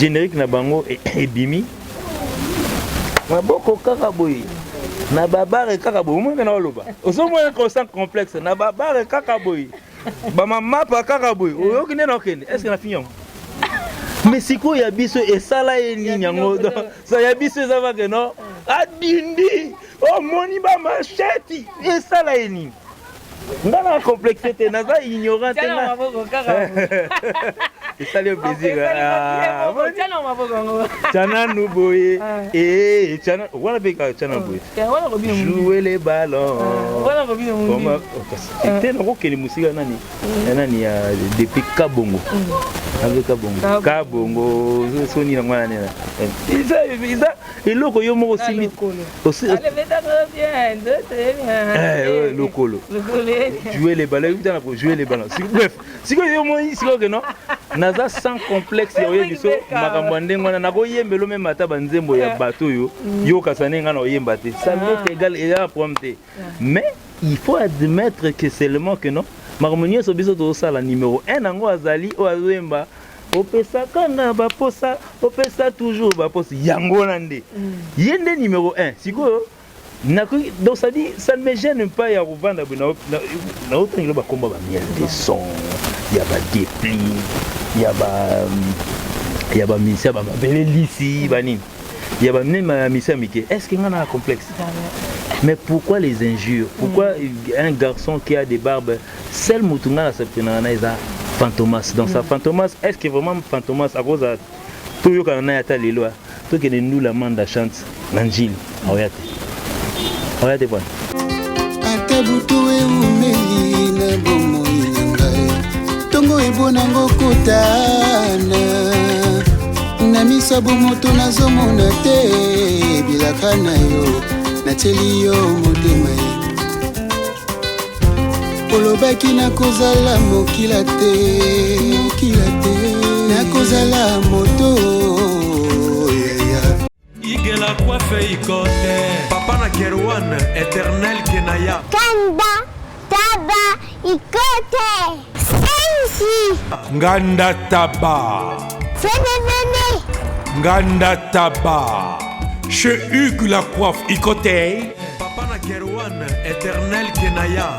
générique na bango et bimi maboko kaka boye na babare kaka boye moi na loba oso moi constant complexe na babare kaka boye ba mama pa kaka boye oyoki neno kende est-ce que na fini mais siko ya biso esala eni yango ça ya biso ça va que non adindi oh moni ba machete esala eni ngana complexité naza ignorant na c'est ça le plaisir Tchana nous boye et Tchana voilà beka Tchana boye jouer les ballons voilà comment c'était non que les musiques nani ya depuis Kabongo avec Kabongo soni na ngwana nena isa eloko yo moko simi aussi lokolo jouer les ballons jouer les ballons bref si que yo mo ici que non naza sans complexe yo biso makambo ndengwana na ko yembelo même ata banzembo ya bato yo kasane ngana oyemba te ça m'est égal et là prompté mais il faut admettre que seulement que non makambo so biso to sala numéro 1 nango azali o azoyemba opesa kana baposa opesa toujours baposa yango nande yende numéro 1 siko donc ça dit ça ne me gêne pas ya revendre na autre ngelo ba komba ba miel de son ya ba dépli ya ba misia ba belle lisi ba nini ya ba même misia mike est-ce qu'il y en a un complexe mais pourquoi les injures pourquoi un garçon qui a des barbes seul mutunga na septena na isa Fantomas dans sa Fantomas est-ce que vraiment Fantomas à cause tout yo kana ya ta lelo to que nous la manda chante l'angile Regardez bon. Atabutuwe umeli na bomo inangae Tongo ebonango kutana Na misabu moto na zomo na te Bilaka na yo na teli yo motema Olobaki na kozala mokila te Na kozala moto la coiffe ikote papa na Kerwan éternel kenaya Kanda taba ikote sensi nganda taba fenenene nganda taba chez Hugues la coiffe ikote papa na Kerwan éternel kenaya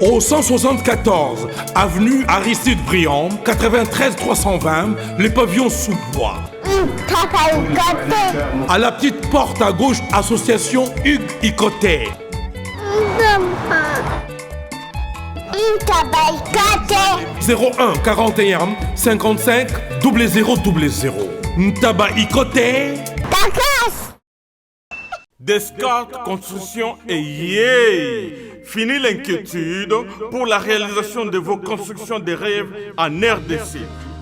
Au 174 avenue Aristide Briand, 93 320, les pavillons sous bois. À la petite porte à gauche, association Hugues Ikoté. 01 41 55 0000. Ntaba Ikoté. Descartes Construction et yeah! Fini l'inquiétude pour la réalisation de vos constructions de rêves en RDC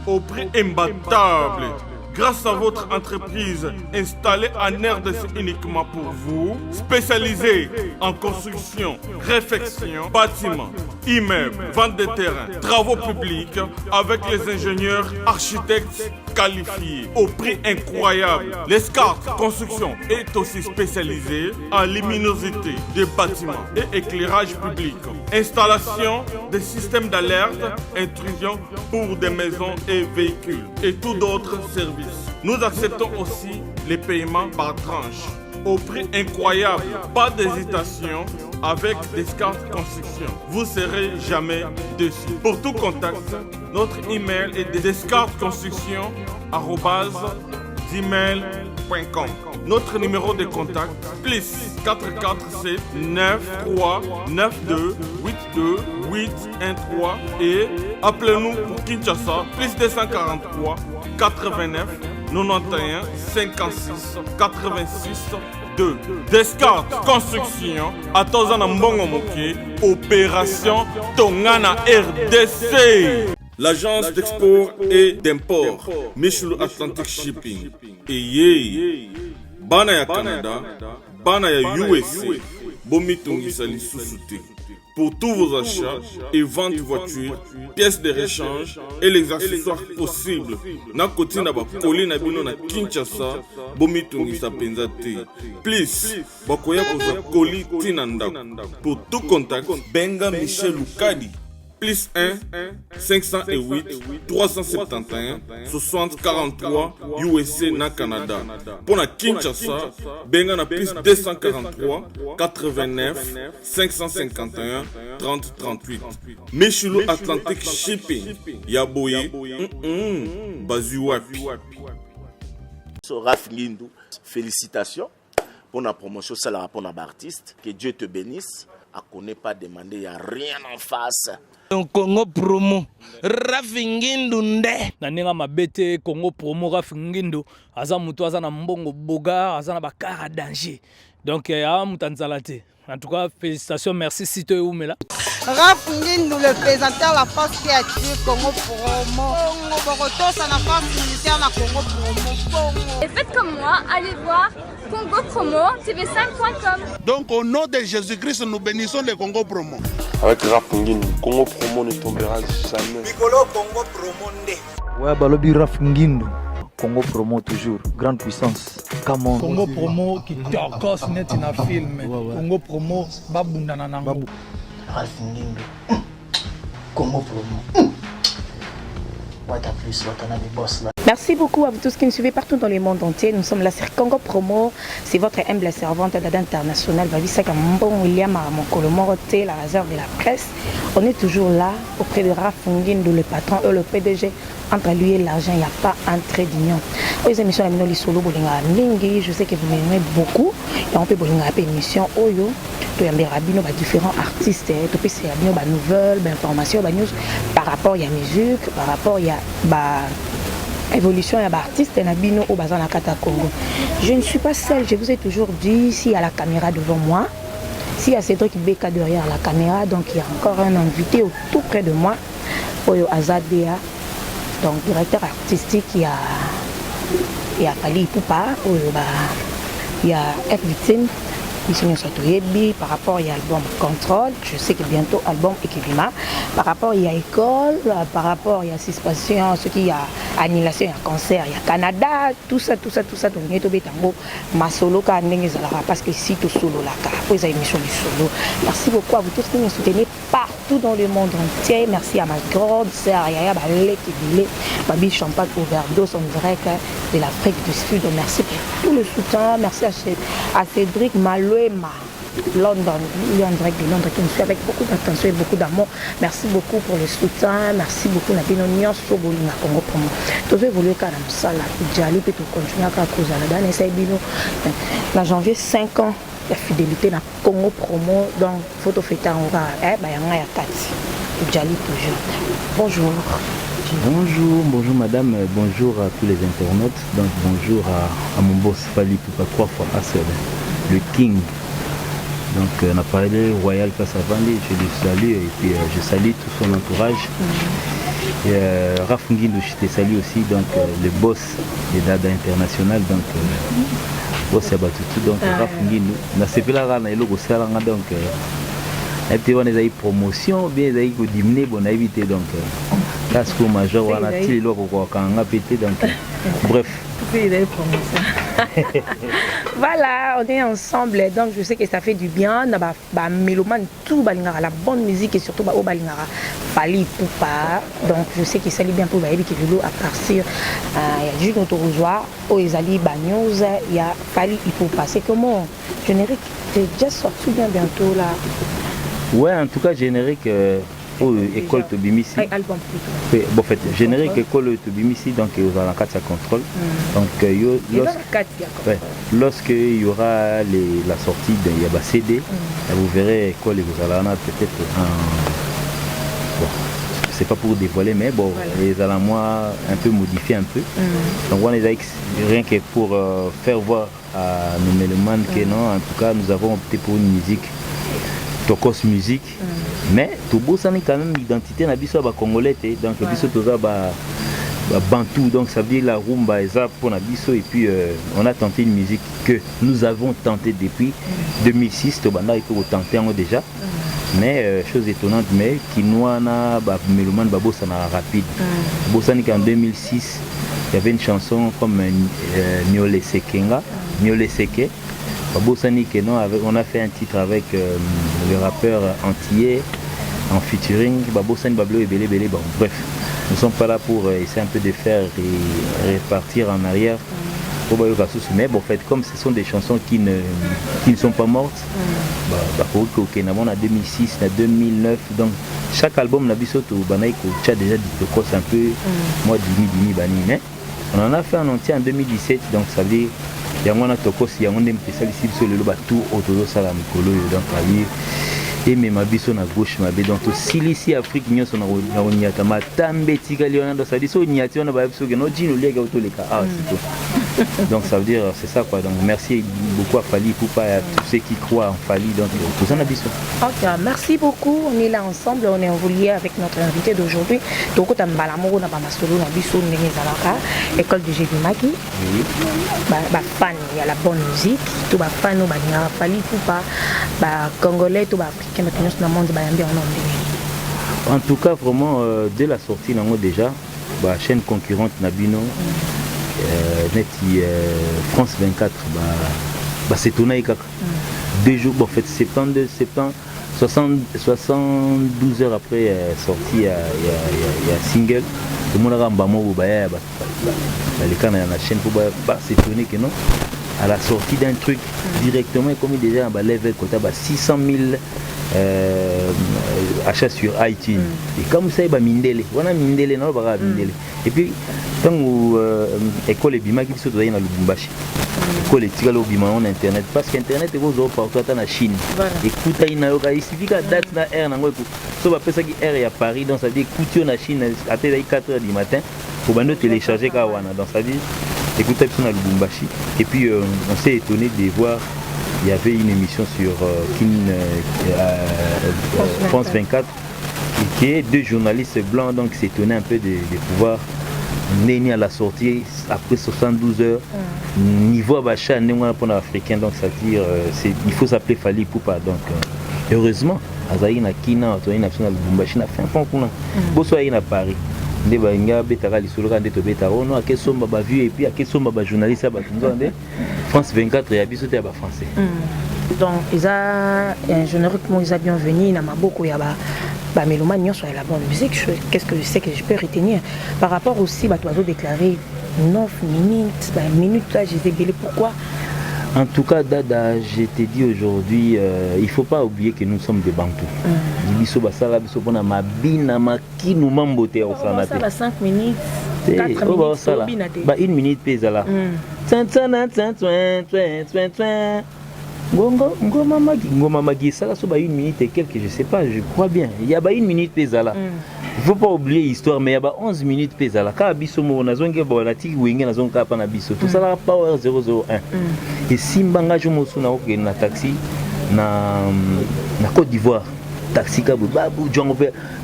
au prix imbattable. Grâce à votre entreprise installée en RDC uniquement pour vous, spécialisée en construction, réfection, bâtiments, immeubles, vente de terrains, travaux publics, avec les ingénieurs architectes qualifiés au prix incroyable. L'Escarte Construction est aussi spécialisée en luminosité des bâtiments et éclairage public. Installation des systèmes d'alerte, intrusion pour des maisons et véhicules et tous d'autres services. Nous acceptons aussi les paiements par tranche au prix incroyable. Pas d'hésitation avec Descartes Construction. Vous ne serez jamais déçus. Pour tout contact, notre email est descartesconstruction@gmail.com. Notre numéro de contact plus 447 93 92 82 813 et appelez-nous pour Kinshasa plus 243 89 91 56 86 2. Descartes Construction à Tozana Mbongo Moki, opération Tongana RDC. L'agence d'export et d'import Michel Atlantic Shipping. Et yeah, bana ya Canada, bana ya USA, bomitungisa lisusuti. Pour tous vos achats et ventes de voitures, pièces de rechange et les accessoires possibles. Na koti na ba koli na bino na Kinshasa, bomitungisa penzate. Please, bakoya koza koli tinanda. Pour tout contact, benga Michel Lukadi plus 1 508 371 60 43 USA na Canada. Pour la Kinshasa, benga na plus 243 89 551 30 38. Michulu Atlantic Shipping. Yaboye. Bazuwapi. Raph Ngindou, félicitations pour la promotion, c'est la rapport d'artiste. Que Dieu te bénisse. À qu'on n'ait pas demandé, il n'y a rien en face. Congo promo Raph Ngindou nde na nenga mabete Congo promo Raph Ngindou aza mutu aza na mbongo boga aza na bakara danger donc ya mutanzala te. En tout cas, félicitations, merci Sito et Oumela. Raph Ngindou, le présentateur la force qui a tué Congo promo. Congo Boroto, ça n'a pas ministère na Congo promo. Et faites comme moi, allez voir Congo promo tv5.com. Donc au nom de Jésus-Christ, nous bénissons le Congo promo. Avec Raph Ngindou, Congo promo ne tombera jamais. Piccolo Congo promo nde. Ouais, balobi Raph Ngindou. Congo promo toujours, grande puissance. Come Congo promo qui torcos net in a film. Congo promo babundana nango. Raph Ngindou. Congo promo. What a plus, what a des boss là. Merci beaucoup à vous tous qui nous suivez partout dans le monde entier. Nous sommes là sur Congo Promo. C'est votre humble servante d'Ada International. Bon William Mokolo-Moroté, la réserve de la presse. On est toujours là auprès de Raph Ngindou, le patron et le PDG. Entre lui et l'argent, il n'y a pas un trait d'union. Les émissions de Minoli Solo, je sais que vous m'aimez beaucoup. Et on peut faire une émission Oyo. Il y a différents artistes. Il y a des nouvelles, des informations, des news par rapport à la musique, par rapport à l'évolution des artistes au Bazan Congo. Je ne suis pas seule, je vous ai toujours dit, s'il y a la caméra devant moi, s'il y a Cédric Beka derrière la caméra, donc il y a encore un invité tout près de moi, Oyo Azadea, donc directeur artistique, il y a Fali Poupa, il y a F Victime. Par rapport à l'album Contrôle, je sais que bientôt album Ekibima. Par rapport à l'école, par rapport à l'assistance, ce qui y a annulation, il y a concert, il y a Canada, tout ça, donc il y a ma solo parce que ici tout solo là, après les émissions du solo. Merci beaucoup à vous tous qui nous soutenez partout dans le monde entier. Merci à ma grande sœur Yaya Balé qui dit Babi Champagne overdose en direct de l'Afrique du Sud. Merci pour tout le soutien. Merci à Cédric Malo. London, il est en direct de Londres qui nous suit avec beaucoup d'attention et beaucoup d'amour. Merci beaucoup pour le soutien, merci beaucoup na Benonion Sobolinga Congo Promo. Tu veux évoluer quand même ça là, Djali peut continuer à causer là dans les bino. En janvier 5 ans de fidélité na Congo Promo donc photo fêter on va yanga ya kati. Djali toujours. Bonjour. Bonjour madame, bonjour à tous les internautes, donc bonjour à mon boss Fali Poupa 3 fois ACL. Le King. Donc on a parlé Royal Kassavandi, je le salue et puis je salue tout son entourage. Raph Ngindou, je te salue aussi, donc le boss de Dada International, donc boss Yabatutu, donc Raph Ngindou. Na sepela rana eloko salanga donc et puis on a eu promotion, bien ils ont diminué, bon on a évité donc casque major on a tiré l'eau quoi quand on a pété donc bref. Voilà, on est ensemble, donc je sais que ça fait du bien. Mélomane, tout balingara, la bonne musique et surtout au balingara, Fali Poupa. Donc je sais que ça allait bien pour Baïbi qui veut à partir. Il y a juste notre rosoir, au Ezali Bagnoz, il y a Fali Poupa. C'est comment générique, c'est déjà sorti bien bientôt là. Ouais, en tout cas générique. École Tobimisi. Album plutôt. Bon, en fait, générique école Tobimisi, donc il y aura la 4 contrôle. Donc, lorsque il y aura la sortie de Yaba CD, vous verrez école et vous allez en peut-être bon, c'est pas pour dévoiler, mais bon, les allons moi un peu modifier un peu. Donc on est rien que pour faire voir à nos mélomanes que non, en tout cas nous avons opté pour une musique. Tokos musique, mais tout beau ça n'est quand même l'identité na biso ba congolais donc biso toza ba bantou donc ça veut dire la rumba et ça pour na biso et puis on a tenté une musique que nous avons tenté depuis 2006 to banda iko tenté en déjà mais chose étonnante mais kinois na ba mélomane ba bossa na rapide bossa ni qu'en 2006 il y avait une chanson comme Niolé Sekenga Niolé Seke. On a fait un titre avec le rappeur antillais en featuring, Babosan Bablo et Belé Belé. Bon, bref, nous ne sommes pas là pour essayer un peu de faire et repartir en arrière. Mais bon, en fait, comme ce sont des chansons qui ne sont pas mortes, on a 2006, on a 2009, donc chaque album, tu as déjà dit que c'est un peu moi Dimi Bani, mais on en a fait un entier en 2017, donc ça veut dire il y a un tokos, il y a un spécial ici sur le tout autour ça la mikolo donc et mais ma biso na gauche ma donc si ici Afrique nyo so na onyata matambe tikali on ça dit so onyati on ba biso que no dino lega autoleka c'est tout. Donc ça veut dire c'est ça quoi. Donc merci beaucoup à Fali Poupa et à tous ceux qui croient en Fali, donc tout ça n'a biso. Ok, merci beaucoup. On est là ensemble, on est en lié avec notre invité d'aujourd'hui. Donc on a Balamoro na Bamasolo na biso ndenge zalaka école de Jésus Maki. Oui. Ba fan, il y a la bonne musique, tout ba fan ba na Fali Poupa, ba congolais tout ba africain ba kinyo na monde ba yambi en ndenge. En tout cas vraiment dès la sortie nango déjà ba chaîne concurrente na bino France 24 c'est tourné 2 jours en fait 72 heures après sorti il y a single tout le monde a les canaux la chaîne pour c'est tourné que non à la sortie d'un truc directement comme déjà à level côté 600 000 achats sur iTunes et comme ça il va mindele on a mindele non pas mindele et puis tant école et bima qui se doit na Lubumbashi école et tigalo bima on internet parce que internet est gros partout en Chine écoute il suffit que date na air nango so ba pesa ki air ya Paris donc ça dit écoute na Chine à 4h du matin pour bando télécharger kawana donc ça dit écoute sur na Lubumbashi et puis on s'est étonné de voir il y avait une émission sur France 24 qui est 2 journalistes blancs donc s'étonnaient un peu de pouvoir né à la sortie après 72 heures niveau bacha pour l'Africain donc ça veut dire il faut s'appeler Fali Poupa donc heureusement Azaï na Kina to ina na Lubumbashi na fin kuna boso ina Paris nde ba nga betaka lisoloka nde to beta ono akesomba ba vieux et puis akesomba ba journaliste ba tunzande France 24 ya biso te ba français donc ils a un génériquement ils a bienvenu na maboko ya ba mélomane sur la bonne musique. Qu'est-ce que je sais que je peux retenir par rapport aussi bah toi déclaré 9 minutes minutes là j'ai débélé pourquoi. En tout cas, Dada, je t'ai dit aujourd'hui, il ne faut pas oublier que nous sommes des Bantous. Biso basala biso pona mabina makinu mambote au sanate. Ça va 5 minutes, 4 minutes. Bah 1 minute pesa là. Ngoma magi ça là so ba 1 minute et quelques je sais pas, je crois bien. Il y a ba 1 minute pesa là. Il ne faut pas oublier l'histoire, mais il y a 11 minutes pesa là. Quand biso mo na zonge bo na tiki wenge na zonga pa na biso. Tout ça là power 001. Et si mbanga jo mo suna ko na taxi na Côte d'Ivoire. Taxi kabu babu jongo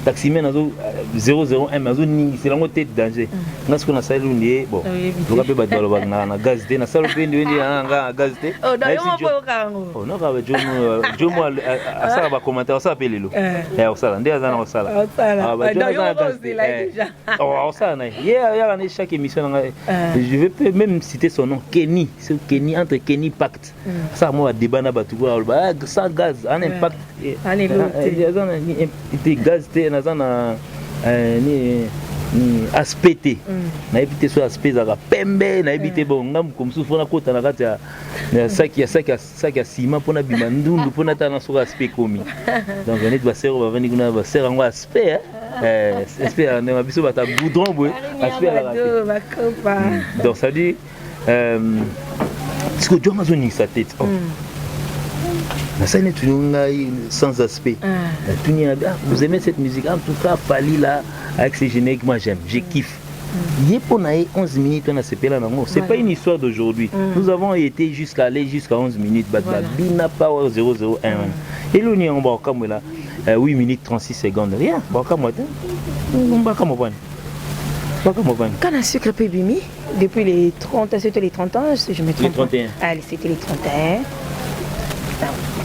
taxi men nazo 001 nazo ni c'est la montée de danger. Ngas ko na salu ni bon. To ka pe ba dolo ba na gaz te na salu pe ndi nga gaz te. Oh da yo mo ko kango. Oh no ka ba jomo asala ba commentaire ça pe lelo. Osala ndi azana osala. Ah ba jomo déjà. Oh osala na. Ya na chaque émission je vais même citer son nom Kenny, c'est Kenny entre Kenny Pact. Ça moi débat na ba tu ba sans gaz un impact. Allez ni gaz te nazana ni aspect na éviter so aspect za pembe na éviter bon ngam comme souffre na kota na kati ya saki ciment pona bimandundu pona ta na so aspect komi donc on doit ser va venir na va ser ngo aspect aspect na mabiso bata goudron boy aspect la donc ça dit ce que Dieu m'a donné sa tête sans aspect. Vous aimez cette musique? En tout cas, Fali là, avec ces génériques, moi j'aime, je kiffe. Il y a 11 minutes, on a ce là. Ce n'est pas une histoire d'aujourd'hui. Nous avons été jusqu'à 11 minutes. Bina Power 001. Et l'on va comme là, 8 minutes 36 secondes. Rien. Quand a sucre Pébimi, depuis les 30, c'était les 30 ans, je me trompe. Les 31. Allez, c'était les 31.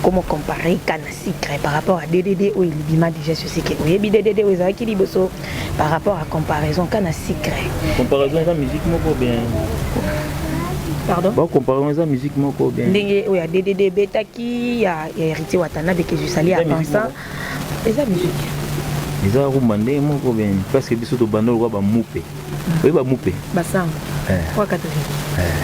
Comment comparer Kana Secret par rapport à DDD ou il bima déjà sur ce qui est DDD ou Zaki Liboso par rapport à comparaison Kana Secret. Comparaison avec la musique moko bien. Pardon? Bon, comparaison avec la musique moko bien. Ndenge oui DDD Betaki, il y a hérité Watanabe que je salue à Vincent. Et ça musique. ils ont roumandé mon bien parce que biso to bando roi ba moupe oui ba moupe basang quoi quatrième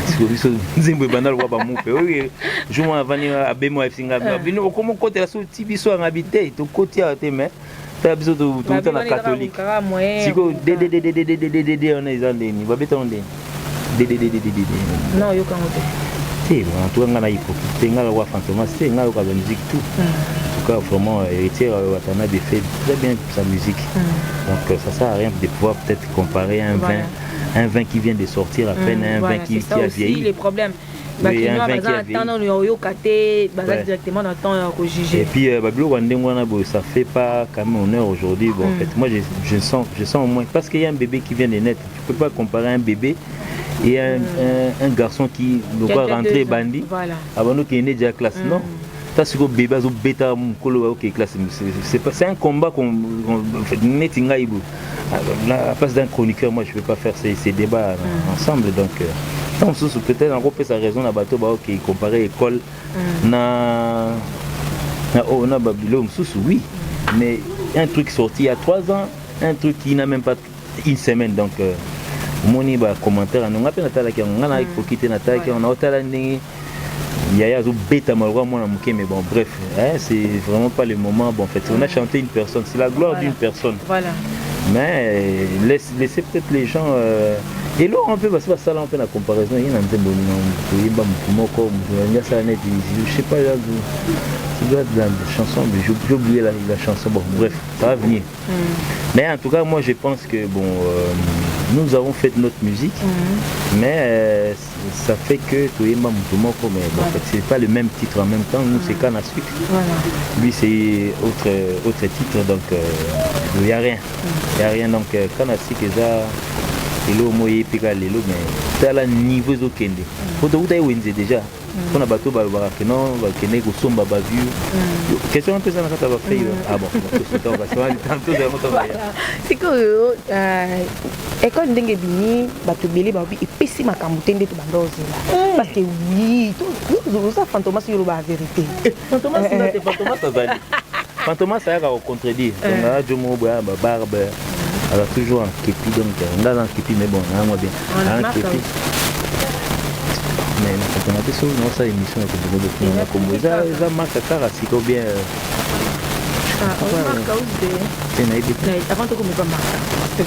si biso nzembo bando roi ba moupe oui je moi vani abemo afinga bino comme côté la sorti biso en habité to côté à te mais ta biso to na catholique siko de on est andeni ba beta ondeni de non yo kangote si en tout cas na hypocrite ngala wa fantomas c'est ngala ka musique tout vraiment héritier Watanabe fait très bien sa musique. Donc ça sert à rien de pouvoir peut-être comparer un vin qui vient de sortir à peine un vin qui a vieilli. Les problèmes. Oui, un vin qui a vieilli. Directement dans le temps pour juger. Et puis ça fait pas quand même honneur aujourd'hui. Bon, en fait, moi je sens au moins parce qu'il y a un bébé qui vient de naître. Tu peux pas comparer un bébé et un garçon qui doit rentrer bandit avant qu'il ait né déjà classe. Non. C'est un combat qu'on met à la place d'un chroniqueur. Moi je ne peux pas faire ces débats ensemble. Donc peut-être en gros sa raison à bateau qui comparait école oui, mais un truc sorti il y a 3 ans, un truc qui n'a même pas une semaine. Donc mon commentaire on a peine à quitter on a Yaya bêta malgré moi mais bon bref c'est vraiment pas le moment. Bon en fait on a chanté une personne, c'est la gloire d'une personne. Voilà. Mais laissez peut-être les gens et là on peut passer ça là on fait la comparaison il y a un peu je sais pas là tu dois de la chanson mais j'ai oublié la chanson. Bon bref ça va venir. Mais en tout cas moi je pense que bon nous avons fait notre musique mais ça fait que mais bon, en fait, c'est pas le même titre en même temps. Nous c'est Canne à sucre. Lui c'est autre titre donc il n'y a rien donc Canne à sucre et là moi pika lelo mais c'est à niveau zokende faut que tu déjà on a bateau que non que nego somba ba vu question un peu ça na kata ba fait ah bon c'est que école ndenge bini bato belé ba bi epesi makambo tende to bandozela parce que oui tout ça fantomas yo ba vérité fantomas c'est fantomas azali fantomas ça va contredire donc là je mo ba barbe alors toujours en képi donc on a en képi mais bon on a bien en képi mais on a des choses non ça émission comme ça marque car si ou bien avant de commencer marque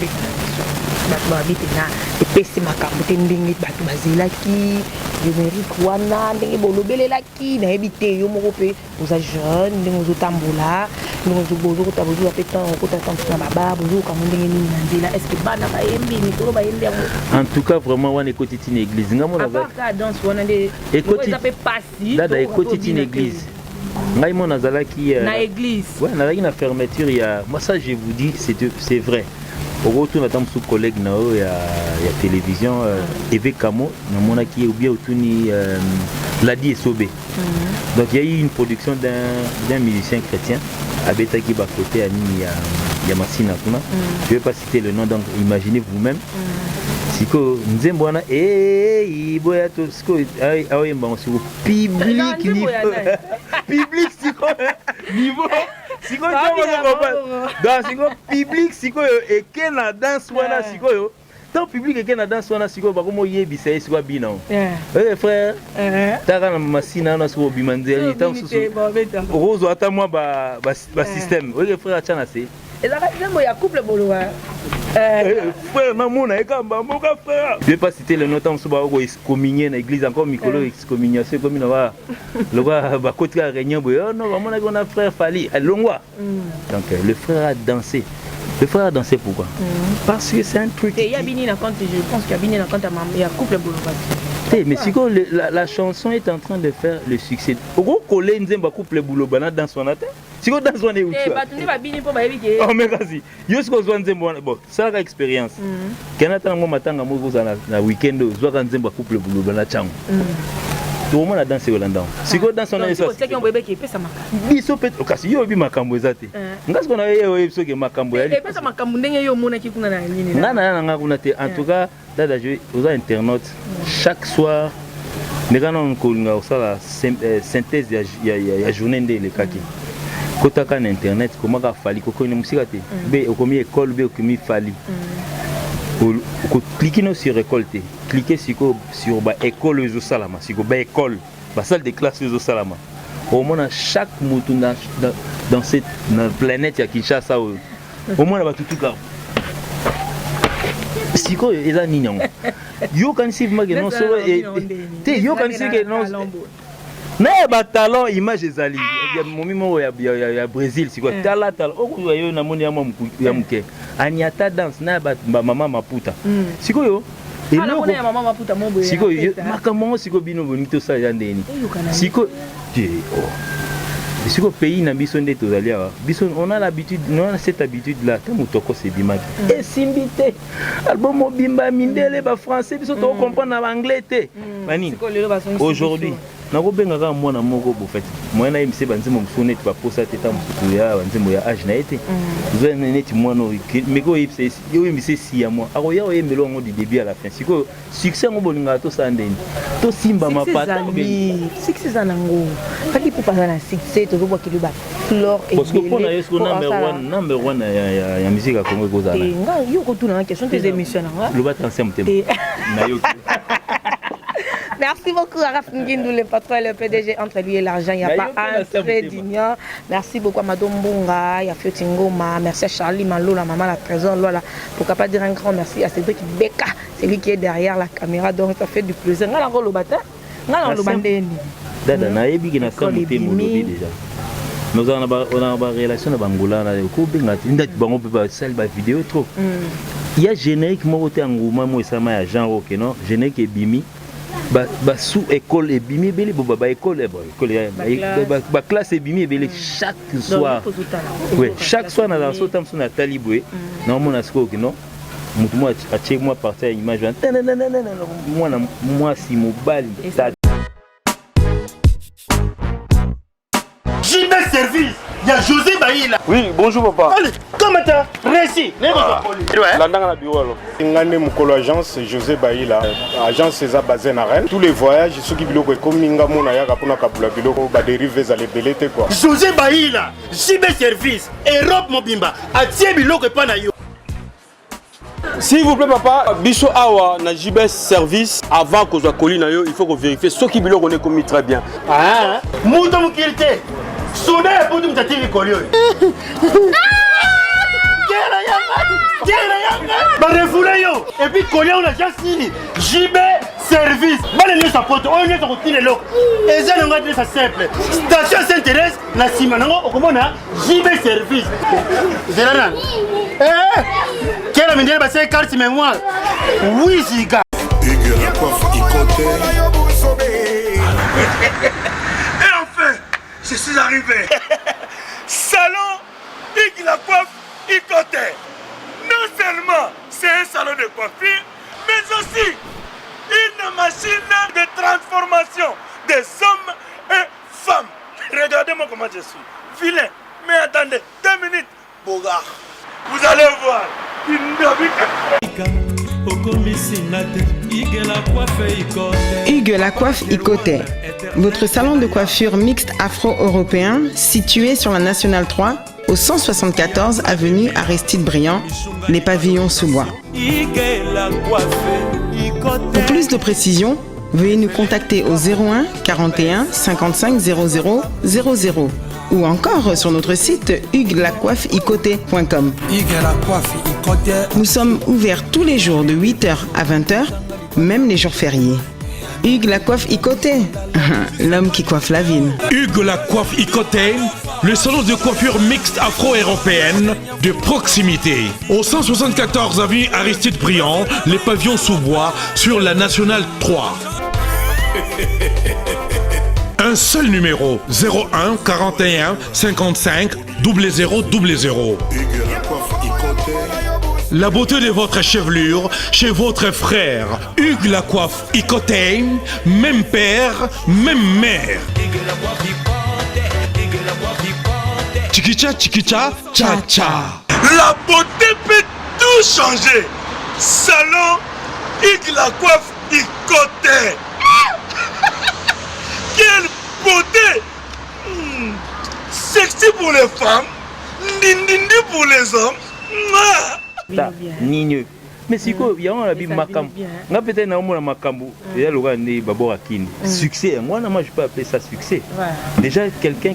bato babite na epesi makambo te ndenge bato bazelaki générique wana ndenge bolobelelaki nayebi te yo moko mpe oza jeune ndenge ozotambola ndenge ozokota bozwa mpe temps okota temps na baba bozokango ndenge nini na nzela est ce que bana bayembi mikolo bayembi yango en tout cas vraiment wana ekoti tina église ngamona danse wana nde eza mpe pasi dada ekoti tina église ngai mo nazalaki na église ouais nazalaki na fermeture ya moi ça je vous dis c'est vrai. Au retour on a sous collègue nao ya télévision Eve Kamo na qui ou bien autouni Ladi Esobé. Donc il y a eu une production d'un musicien chrétien Abeta qui va côté à ya Masina kuna. Je vais pas citer le nom donc imaginez vous-même. Siko nzembwana boya to siko awe mbango siko public niveau public siko niveau siko dans siko public siko eke na danse wana siko yo tant public eke na danse wana siko bakomo yebisa siko bina frère taka na masina na siko bimanzeli tant susu rozo ata moi ba système frère achana se ezaka nzembo ya couple bolowa frère namona ekamba moka frère je vais pas citer le nom tant so ba ko excommunier na église encore mikolo excommuniation comme na ba le ba côté à réunion boyo non bamona qu'on a frère Fali longwa donc le frère a dansé. Le frère a dansé pourquoi? Parce que c'est un truc. Et Yabini na compte, je pense qu'il y a Yabini na compte à maman, il y a couple bolowa. Mais si la chanson est en train de faire le succès. Au gros collé nzemba couple boloba dans son atteint. Si on danse on est où? Oh mais vas-y. Yo ce qu'on voit nzemba bon, ça a expérience. Kenata ngo matanga mo na weekend zo ka nzemba couple boloba na chango. Tout le monde a dansé au Landau. Si on danse on est ça. C'est qu'on bébé qui fait ça makambo. Biso peut kasi yo bi makambo ezate. Ngas qu'on a yo biso ke makambo ya. Et ça makambo ndenge yo mona ki kuna na nini na. Na kuna te en tout cas dada jouer aux internautes chaque soir nous allons faire la synthèse de la journée de l'écaki. kotaka na internet comment ka fali kokoni musika te be okomi école be okomi fali cliquez sur récolter cliquez sur ba école ezo salama siko ba école ba salle de classe ezo salama au moins chaque mutu dans cette planète ya Kinshasa au moins ba tutuka siko eza nini yango yo kanisi vima ke non solo te yo kanisi ke non na ba talent image ezali momi mo ya Brésil siko tala okuwa yo na moni ya muke anyata dance na ba mama maputa siko yo eloko ya mama maputa mo boye siko yo makambo siko bino bonito sa ya ndeni siko siko pays na biso nde tozali awa biso on a l'habitude on a cette habitude là tant mutoko c'est bimaki et simbité album mobimba mindele ba français biso to comprendre na anglais te bani aujourd'hui nako benga ka mwana moko bo fait mwana imse banzimo msone tu posa teta mputu ya banzimo ya age na ete zo neti mwana meko ipse yo imse si ya moi ako ya oyemelo ngo du début à la fin siko succès ngo bolinga to sandeni to simba mapata succès zanango kaki pour passer na succès to zo kilu ba flore et parce que pour na yesko number 1 ya musique Congo kozala nga yo ko tuna question des émissions nga le bat ensemble na yo. Merci beaucoup à Raph Ngindou, le patron et le PDG. Entre lui et l'argent, il n'y a pas un trait d'union. Merci beaucoup à Madame Bunga, il y a Fiotingoma. Merci à Charlie Malo, la maman, la trésor. Voilà. Pourquoi pas dire un grand merci à Cédric Beka, c'est lui qui est derrière la caméra. Donc ça fait du plaisir. Nous avons le bâtard. Nous avons le bandé. Dada, nous avons déjà. Nous avons une relation avec Angola. Nous avons une vidéo trop. Il y a générique, moi, au Angouma, moi, ça m'a genre, non? Générique et Bimi. Ba sous école et bimi belé ba école ba classe et bimi belé chaque soir oui chaque soir na danso tam sona talibwe na mona sko que non mutu moi a check moi partir image moi si mobile JB service il y a José Baïla. Oui, bonjour papa. Allez, comment t'as réussi? Landanga na bureau. Ngane mukolo agence José Baïla. Agence César basée na Rennes. Tous les voyages ceux qui biloko comme ninga mona ya kapona kabula biloko ba dérive za les belete quoi. José Baïla, JB service, Europe mobimba, atie biloko pa na yo. S'il vous plaît papa, biso awa na JB service avant que soit colis na yo, il faut qu'on vérifie ceux qui biloko on est commis très bien. Ah, mundo mukilité. Soudain, pour tout me collier. Et puis collier on a déjà signé. JB service. Bonne sa pote, on est sorti les lots. Et ça on va dire ça simple. Station s'intéresse la Simanango au commun JB service. Zélan. Quelle a mené passer carte mémoire. Oui, Ziga. Je suis arrivé. Salon Hugues la coiffe Ikote. Non seulement c'est un salon de coiffure, mais aussi une machine de transformation des hommes et femmes. Regardez-moi comment je suis. Vilain. Mais attendez, 2 minutes. Bogard. Vous allez voir. Hugues la coiffe Ikote, votre salon de coiffure mixte afro-européen situé sur la Nationale 3 au 174 avenue Aristide Briand, les pavillons sous bois. Pour plus de précisions, veuillez nous contacter au 01 41 55 00 00 ou encore sur notre site huguelacoiffeikote.com. Nous sommes ouverts tous les jours de 8h à 20h, même les jours fériés. Hugues la coiffe Ikote, l'homme qui coiffe la ville. Hugues la coiffe Ikote, le salon de coiffure mixte afro-européenne de proximité. Au 174 avenue Aristide Briand, les pavillons sous bois sur la Nationale 3. Un seul numéro, 01 41 55 00 00. La beauté de votre chevelure chez votre frère. Hugues la coiffe Ikote, même père, même mère. Chikicha, chikicha, cha cha. La beauté peut tout changer. Salon Hugues la coiffe Ikote. Quelle beauté! Sexy merci pour les femmes, ndindindi pour les hommes. Nino. Mais si quoi, il y a un habit macam. On a peut-être un mot à macambo. Il y a le gars né Babo Akini. Succès. Moi, je peux appeler ça succès. Déjà quelqu'un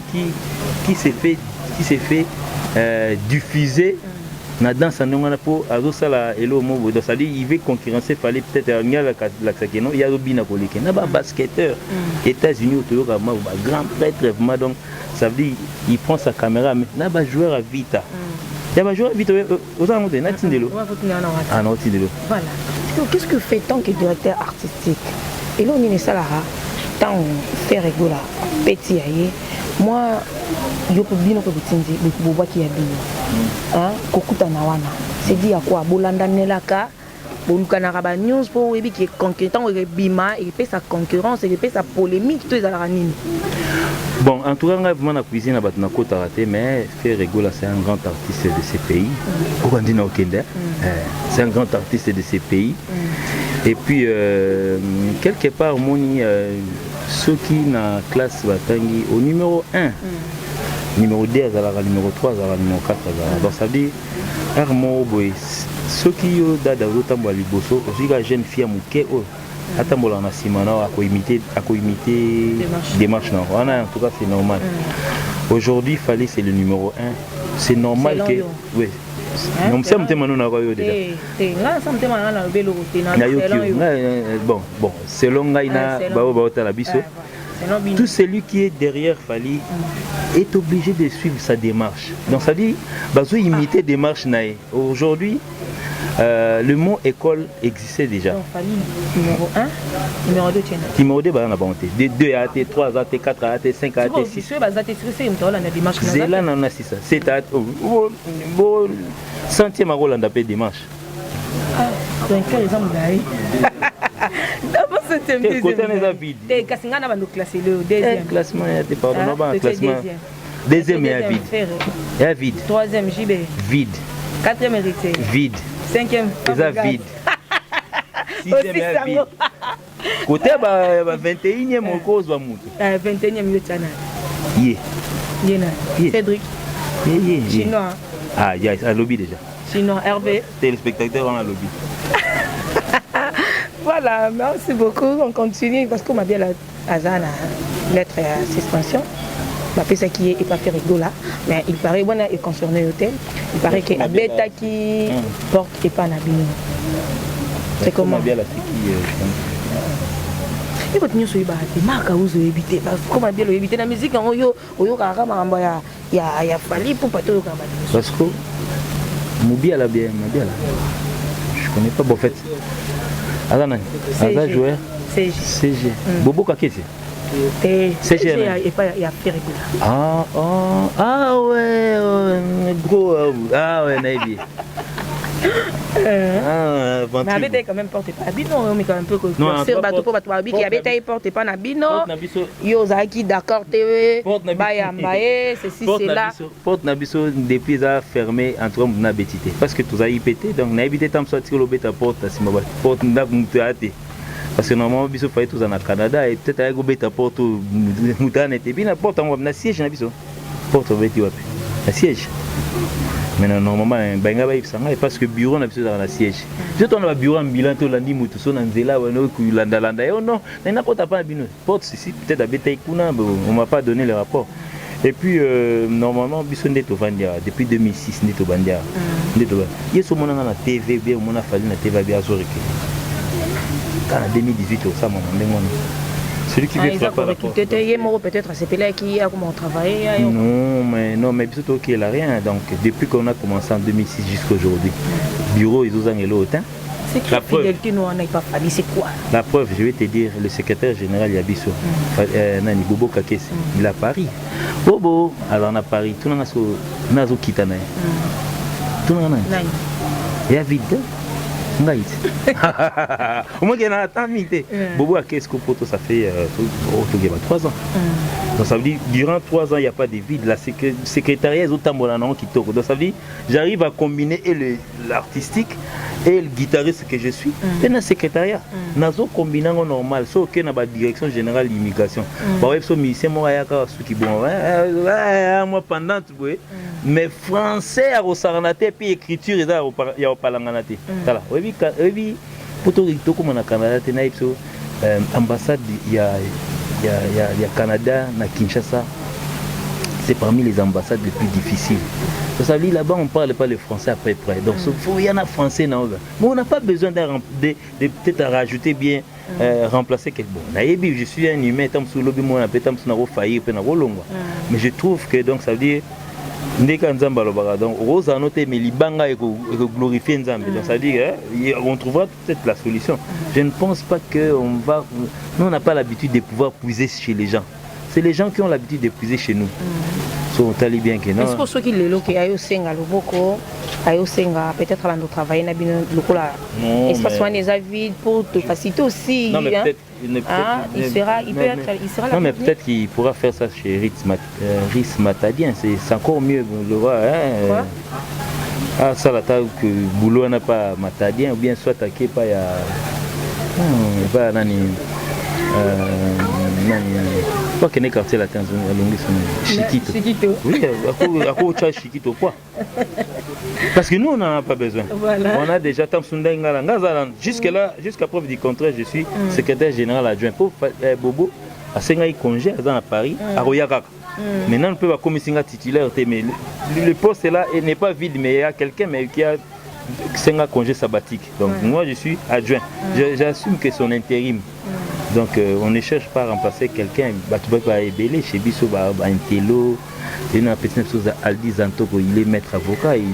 qui s'est fait diffuser. Na danse on a pour azosala elo mo donc ça dit il veut concurrencer fallait peut-être nya la sakeno il y a robina koleke na ba basketteur États-Unis au Toyota ma grand prêtre vraiment donc ça veut dire il prend sa caméra mais na ba joueur à vita il y a ba joueur à vita aux amours de Natindelo ah non Tindelo voilà qu'est-ce que fait tant que directeur artistique et là on est ça là tant fait rigola petit aïe moi yoko bino ko bitindi bobo ki ya bino hein kokuta na wana c'est dit à quoi bolanda nelaka boluka na ba news pour ebi qui est concurrent et bima et fait sa concurrence et fait sa polémique tout ezala nini bon en tout cas vraiment na cuisine na batna kota raté mais fait rigola c'est un grand artiste de ce pays okandina okende c'est un grand artiste de ce pays et puis quelque part moni ceux qui na classe batangi au numéro 1 numéro 2 azala numéro 3 azala numéro 4 azala donc ça dit armo boy ceux qui yo dada rotambo liboso aussi la jeune fille muke o atambola na simana ako imiter démarche non en tout cas c'est normal aujourd'hui fallait c'est le numéro 1 c'est normal que oui non c'est un thème non na bon selon ngaina bao tala biso tout celui qui est derrière Fali est obligé de suivre sa démarche. Donc ça dit, bazo imiter démarche nae. Aujourd'hui, le mot école existait déjà. Donc Fali numéro 1, numéro 2 numéro 2 bah on a bonté. De 2 AT, 3 AT, 4 AT, 5 AT, 6. Tu vas AT c'est la démarche. C'est là on a 6 ça. C'est AT bon centième rôle on appelle démarche. Ah, donc quel exemple là d'abord c'était côté les vide et kasingana va nous classer le deuxième classement était pardon pas classement deuxième est vide est vide troisième JB vide quatrième hérité vide cinquième c'est vide sixième est vide côté ba 21e cause va mutu 21e yotana yena Cédric chinois ah il y a un lobby déjà chinois Hervé téléspectateur en lobby. Voilà, merci beaucoup. On continue parce qu'on m'a bien la Azana lettre à suspension. Ma pesa qui est pas fait rigola, mais il paraît bon est concerné hôtel. Il paraît que Abeta qui porte et pas nabino. C'est comment bien la fille et votre news est bahati marque où vous éviter parce que comment bien le éviter la musique en yo kaka maramba ya Fali pour pas tout parce que Moubi à la bien là. Je connais pas bon fait. Azana joueur CG Bobo Kakesi CG et pas il y a fait rigola ah ouais gros ah ouais Naibi mais avec quand même porte pas bino mais quand même peu sur bateau pour bateau qui avait porte pas na bino yo zaki d'accord TV baya mbaye ceci cela porte na biso depuis ça fermé entre na betité parce que tous a IPT donc na habité tam sortir le beta porte si ma porte na mutate parce que normalement biso fallait tous en Canada et peut-être avec beta porte mutane était bien porte en na siège na biso porte beti wapi na siège. Mais normalement, parce que le bureau n'a pas dans siège. Si on a un bureau en bilan, on a dit que on a dit non, on n'a pas de bilan. Peut-être on ne m'a pas donné le rapport. Et puis, normalement, depuis 2006, on est au Bandia. Il y a ce moment dans la TV, on a fallu la TV à Zurich. En 2018, ça m'a demandé. Celui qui veut faire peut-être c'est Pelé qui a comment travailler. Non, mais plutôt qu'il n'a rien. Donc, depuis qu'on a commencé en 2006 jusqu'à aujourd'hui, bureau, ils ont un autant. C'est que la fidélité, nous, on n'a pas fallu, c'est quoi? La preuve, je vais te dire, le secrétaire général Yabiso, Nani Bobo Kakesi, il est à Paris. Bobo, alors on a Paris, tout le monde a quitté. Tout le monde a. Il y a vide. Au moins, il y a un temps limité. Bobo a qu'est-ce que ça fait 3 ans. Donc ça veut dire durant 3 ans il n'y a pas de vide. La secrétariat est autant bon qui tourne. Donc ça veut dire j'arrive à combiner l'artistique et le guitariste que je suis et le secrétariat. Nazo combinant normal. Sauf que dans la direction générale de l'immigration. Par exemple, musicien moi qui bon moi pendant mais français à Rosaranaté puis écriture il y a au Palanganaté. Voilà. Oui pour tout comme na Canada tena ipso ambassade il y a Canada na Kinshasa. C'est parmi les ambassades les plus difficiles. Vous savez, là-bas, on ne parle pas le français à peu près. Donc, il y en a français. Mais on n'a pas besoin de peut-être rajouter bien, remplacer quelque chose. Je suis un humain, mais je trouve que donc, ça veut dire donc, ça veut dire on trouvera peut-être la solution. Je ne pense pas qu'on va... Nous, on n'a pas l'habitude de pouvoir puiser chez les gens. C'est les gens qui ont l'habitude de puiser chez nous. On t'a bien que non. Est-ce que ceux qui le loquent ayo senga loboko ayo senga peut-être avant de travailler na bino lokola espace soin des avis pour te faciliter aussi. Non mais peut-être il sera là. Non mais peut-être qu'il pourra faire ça chez Rhys Matadien, c'est encore mieux le voir hein. Ah ça la table que boulot n'a pas Matadien ou bien soit attaqué pas ya pas nani pas qu'il y ait quartier latin, Chiquito. Oui, à quoi tu as Chiquito quoi? Parce que nous on n'en a pas besoin. Voilà. On a déjà jusqu'à preuve du contraire, je suis secrétaire général adjoint pour Bobo à Sengaï congé à Paris, à Royagak. Maintenant on peut pas comme Senga titulaire, mais le poste là n'est pas vide, mais il y a quelqu'un qui a Senga congé sabbatique. Donc moi je suis adjoint. J'assume que son intérim. Donc on ne cherche pas à remplacer quelqu'un. Tu peux pas ébeler chez Bisso, un télo, il y a une petite chose à Aldi Zanto, il est maître avocat, il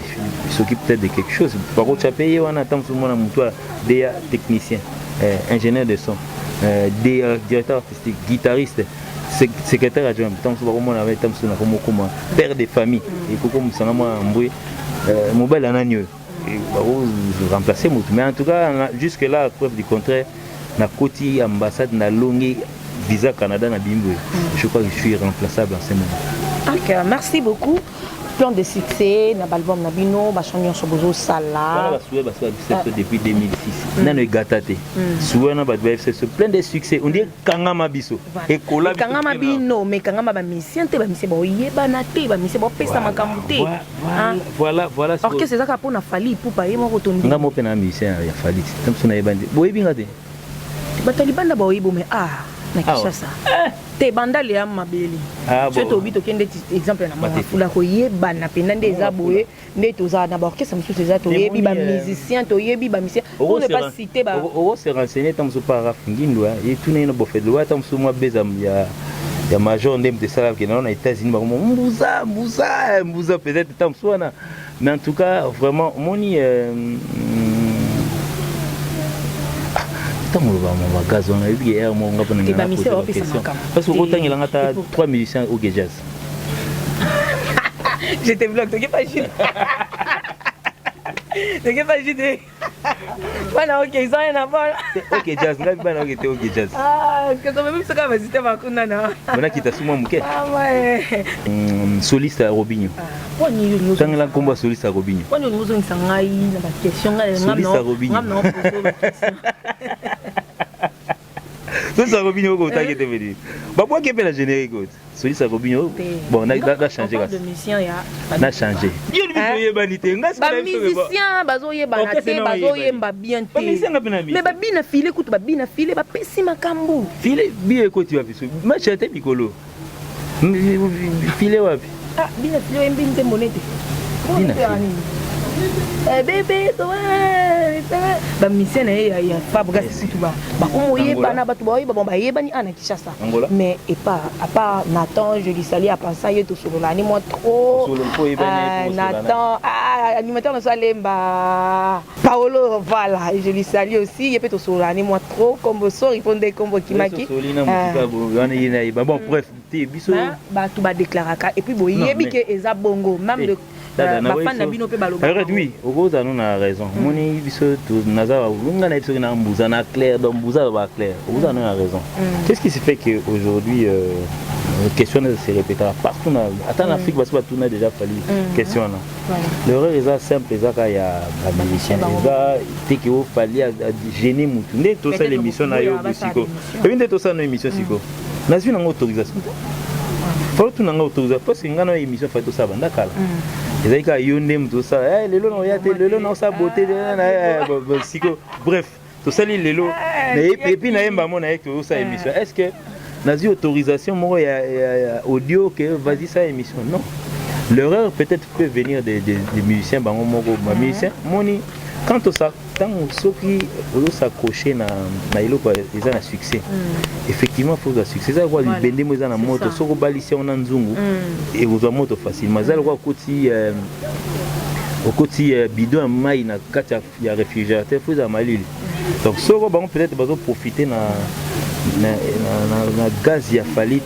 s'occupe peut-être de quelque chose. Par contre, tu as payé, on attend tout le monde à toi, des techniciens, ingénieur de son, des directeurs artistiques, guitaristes, secrétaire adjoint, père de famille, et comme ça, mobile en agneau. Remplacer, mais en tout cas, jusque-là, à preuve du contraire, na koti ambassade na longue visa Canada na Bimbo. Je crois que je suis remplaçable en ce moment. Ok, merci beaucoup. Plan de succès na album na bino ba chanyon so bozo sala. Depuis 2006. Na no gatate. Souvent ba ce plein de succès. On dit kangama biso. Et kola kangama bino mais kangama ba musicien te ba musicien ba yeba na te ba musicien ba pesa makambu te. Voilà. Alors que c'est ça ka pona fali pour pa yemo rotondi. Ngamo pena musicien ya fali. Tamsuna yebande. Boyebi ngate. Batalibanda ba oyibo mais na Kinshasa. Te banda le am mabeli. C'est to bito kende exemple na mafula ko yeba na penda ndeza boye nde toza na ba orchestre musu toza to yebi ba musicien to yebi ba musicien pour ne pas citer ba o se renseigner tamso par Rafingindo et tout ne bo fait loi tamso moi bezam ya major ndem de salav qui dans les États-Unis ba mbuza peut-être tamso na mais en tout cas vraiment moni parce que autant il a 3 musiciens au jazz. Je te bloque, tu n'es pas juste. Tu n'es pas juste. Voilà, ok, ils ont rien à voir. Ok, jazz, ok, jazz. Ah, que ça même ça va visiter ma kunana. On a quitté souvent mouké. Ah ouais. Soliste à Robinho. Tant que la combat soliste à Robinho. On nous besoin sangai na ba question soliste à Robinho. Soliste à Robinho ko ta kete vedi. Ba quoi que la générique soliste à Robinho. Bon, on a changé là. On a changé. Ba musicien bazo yeba na te bazo yemba bien te. Mais ba bina file kutu ba bina file ba pesi makambu. File bien ko tu vas biso. Match était piccolo. File wapi? Ah, bina file mbinte monete. Bina. Bébé toi. Ba musicien na ya Fabregas kutu ba. Ba komo yeba na batu ba yeba ba yeba ni ana Kinshasa. Mais et pas à part Nathan, je lui salue à penser yeto solo la ni moi trop. Nathan, animateur na Salemba. Paolo voilà, je lui salue aussi, il peut to solo la ni moi trop comme so répondre comme Kimaki. Bon bref, biso ba tu ba déclarer et puis bo yebi que eza bongo même de oui, au gros, on a raison. Moni biso tu naza unga na biso na mbuza na clair donc mbuza ba clair. Vous en avez raison. Qu'est-ce qui se fait que aujourd'hui question se répétera partout en Afrique parce que tout a déjà fallu question là l'erreur est simple ça il y a la musicien ça dès qu'il fallait gêner mutunde tout ça l'émission na yo siko et bien tout ça nos émissions siko na suis une autorisation faut tout n'anga autorisation parce que ngana émission fait tout ça banda kala et ça yo ndem tout ça le lo ya te le lo na sa beauté siko bref tout ça les lelo et puis na yemba mona avec tout ça émission est-ce que nazi autorisation moi audio que vas-y ça émission non l'erreur peut-être peut venir des musiciens bango moko musiciens moni quand ça tant ceux qui veulent s'accrocher na iloko ils ont un succès effectivement faut un succès ça quoi bende mo za na moto soko balisi on nzungu et vous avez moto facile mazal quoi koti au côté bidon mai na kati ya réfrigérateur faut za malili donc soko bango peut-être bazo profiter na gaz ya Fali.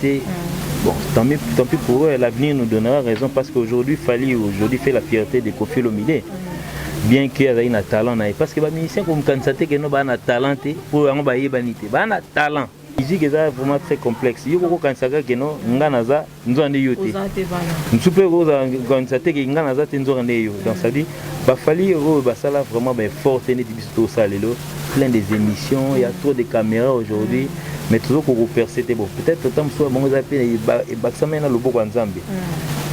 Bon, tant pis pour eux, l'avenir nous donnera raison parce qu'aujourd'hui Fali fait la fierté de Koffi Olomide. Bien qu'il y ait un talent, parce que les musiciens comme Kansate qui n'ont pas un talent pour un talent. La musique est vraiment très complexe. Il y a beaucoup de gens qui n'ont pas de talent. Nous avons des yotés. Nous avons des qui n'ont pas de talent. Donc ça dit, Fali vraiment fort, plein des émissions, il y a trop de caméras aujourd'hui. Mais toujours pour percer, bon, peut-être autant que soit bon, vous avez et Baksamena le beau Nzambe.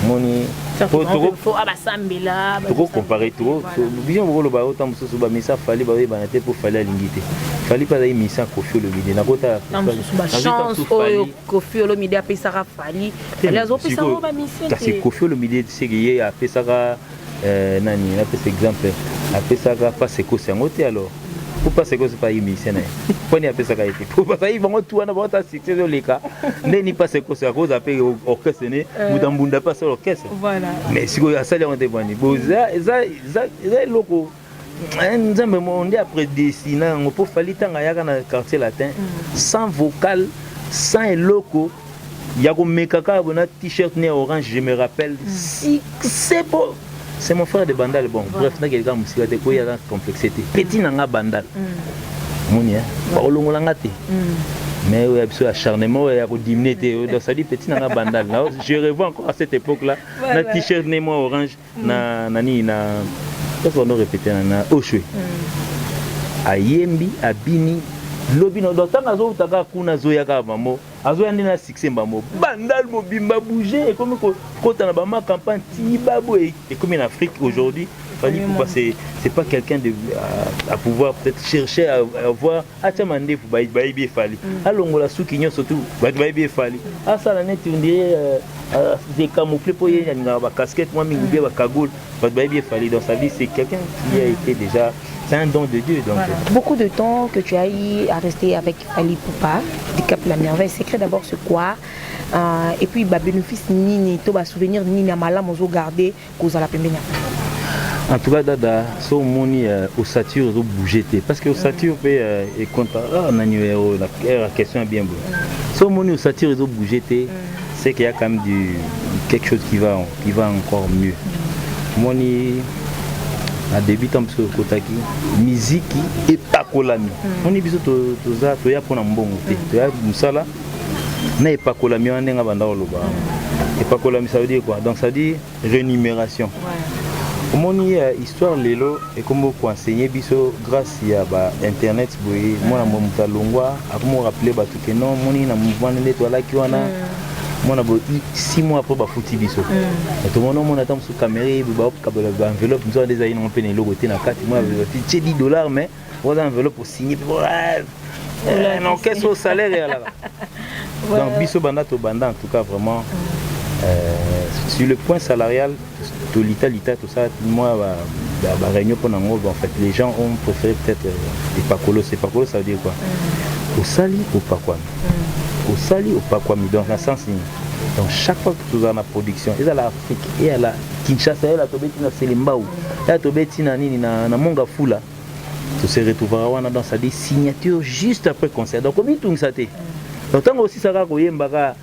Moni, faut abasambe là. Pour comparer tout, bien vous le bateau tant que ce soit mis ça fallait banater pour fallait l'ingité. Fallait pas d'aller mis ça Koffi Olomide. Na kota. Chance Koffi Olomide a payé ça Fali. Les autres payé ça on va misser. C'est Koffi Olomide c'est qu'il a payé ça nani, il a payé exemple. A payé ça pas c'est quoi c'est un hôtel alors. Pour pas c'est pas émission pour n'y a pas ça été pour pas ça ils vont tout en avoir succès dans les cas n'est pas c'est quoi c'est à cause après orchestre né ou dans bunda pas sur l'orchestre voilà mais si ça on est bon ça loco nzambe on dit après dessiner on peut falloir tanga yaka na quartier latin sans vocal sans loco yako mekaka bona t-shirt né orange je me rappelle si c'est beau. C'est mon frère de Bandal, bon, bref, il y a quelqu'un qui a des complexité. Petit nanga Bandal. Mounia, pas au long langate. Mais il y a un acharnement, il y a un diminué. Donc ça dit petit nanga Bandal. Je revois encore à cette époque-là, un t-shirt némo orange, nani, qu'est-ce qu'on a répété, na Oshwe. À Yembi, à Bini, lobino d'autant azo utaka kuna zoyaka mamo azo yandina succès mamo Bandal mobimba bouger et comme quand on a ma campagne tibabo et comme en Afrique aujourd'hui Fali c'est pas quelqu'un de à pouvoir peut-être chercher à voir atamande pour baïbi Fali alongola soukinyo surtout baïbi Fali ah ça la net on dirait des camouflés pour y a ba casquette moi mingi ba cagoule baïbi Fali dans sa vie c'est quelqu'un qui a été déjà c'est un don de Dieu. Donc. Voilà. Beaucoup de temps que tu as eu à rester avec Fali Poupa, du Cap La Merveille, secret d'abord c'est quoi et puis bénéfice ni to ba souvenir ni na malamu zo garder cause à la pembenia. En tout cas dada so moni ossature zo bouger parce que ossature peut et content on a la question est bien bonne. So moni ossature zo bouger c'est qu'il y a quand même quelque chose qui va encore mieux. Moni à débutant parce que kotaki musique et pas kolami on est biso to za to ya pona mbongo te to ya musala na et pas kolami on nga banda loba et pas kolami ça veut dire quoi donc ça dit rémunération moni histoire lelo et comme ko enseigner biso grâce à ba internet boy moi na momuta longwa akomo rappeler ba tout que non moni na mouvement ne to la ki wana moi 6 mois après bafuti biso tout le monde attend sur caméra ba enveloppe nous avons déjà une on peut les logo na 4 mois c'est $10 mais voilà enveloppe pour signer non qu'est-ce au salaire là donc biso banda to banda en tout cas vraiment sur le point salarial tout l'Italie tout ça moi ba réunion pour en fait les gens ont préféré peut-être les pacolo c'est pacolo ça veut dire quoi au sali ou pas quoi au sali ou pas quoi donc dans ce sens donc chaque fois que tu as la production et à l'Afrique et à la Kinshasa et à la Tobeti na Selimbao et à Tobeti na nini na Monga Fula tu se retrouveras dans sa des signatures juste après concert donc comment tout ça t'est donc tant aussi ça va koyemba ka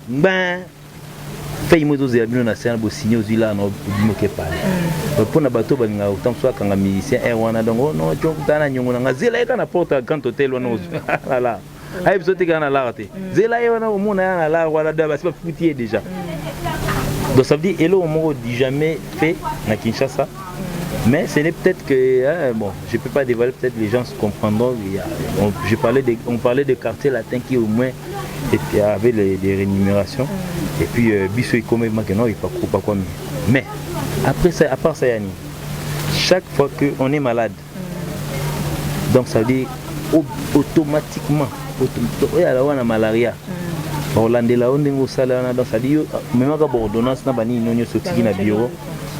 ben fait moi aux amis na scène bo signer aux là no bimoke pas pour na bato balinga autant soit quand musicien wana donc non tu tana nyongo na zela ka na porte quand hôtel wana là Aïe, biso te kana la raté. Zela yona au monde na la wala da c'est pas foutu déjà. Donc ça veut dire hello on dit jamais fait na Kinshasa. Mais ce n'est peut-être que bon, je peux pas dévoiler, peut-être les gens se comprendront. On parlait de quartier latin qui au moins avait des rémunérations. Et puis biso il comme maintenant il pas quoi. Mais après ça, à part ça yani, chaque fois qu'on est malade, donc ça veut dire automatiquement, alors on a malaria. Hollande la onde ngosala donc ça dit même quand ordonnance na bani nyonyo sotiki na bureau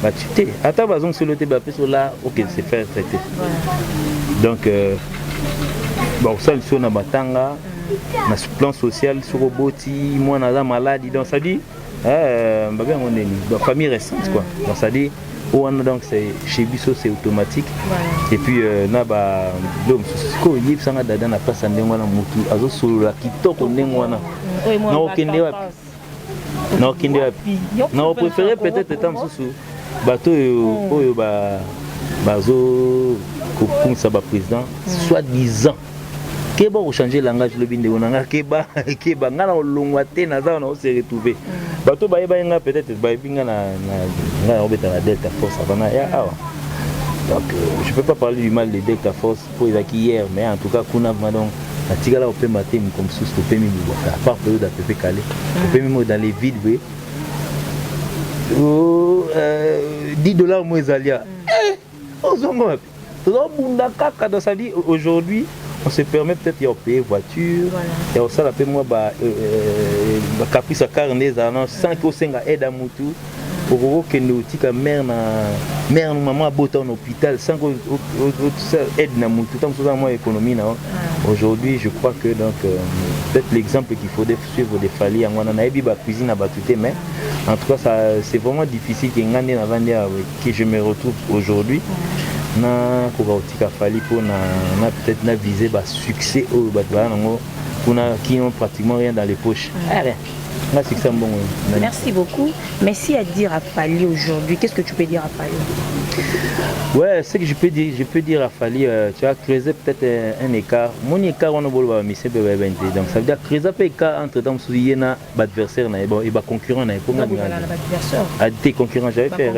bah tu t'es attends bazon sur le té bapé sur là OK c'est faire traiter. Donc bon ça sur na batanga na plan social sur roboti moi na maladie donc ça dit bah bien on est une famille récente quoi. Donc ça dit donc c'est chez Bisso c'est automatique. Voilà. Et puis na ba l'homme ko yip sanga dada na pasa ndengo na mutu azo solo la kitoko ndengo na non kende wapi non kende wapi non préféré peut-être temps sous bateau oyo ba bazo ko ça ba président soit disant que bon changer langage le binde onanga keba ngala olongwa te na za on se retrouver bateau ba yeba peut-être ba binga na obeta la Delta Force avant ya awa. Donc je peux pas parler du mal de Delta Force pour les acquis hier mais en tout cas kuna donc la tigala au pema tem comme sous au pemi à part période à peu calé au pemi dans les villes oui $10 moins alia ozongo bunda kaka dans ça dit aujourd'hui on se permet peut-être de payer voiture et on ça la paie moi ba caprice à carnet sans que senga aide à mutu pour que nous tika mère maman botte en hôpital sans que aide na mutu tant que moi économie na aujourd'hui je crois que donc peut-être l'exemple qu'il faut suivre des Fally on a ebi ba cuisine à batuté mais en tout cas ça c'est vraiment difficile que je me retrouve aujourd'hui na kobaotika Fally pour na peut-être na viser ba succès au batwana qui n'ont pratiquement rien dans les poches. Merci beaucoup. Merci à dire à Fally aujourd'hui. Qu'est-ce que tu peux dire à Fally? Ouais, ce que je peux dire à Fally, tu as creusé peut-être un écart. Mon écart, on a voulu voir, mais c'est bien. Donc ça veut dire creuser un écart entre temps où il y a un adversaire et un concurrent. Tes concurrents, j'avais fait.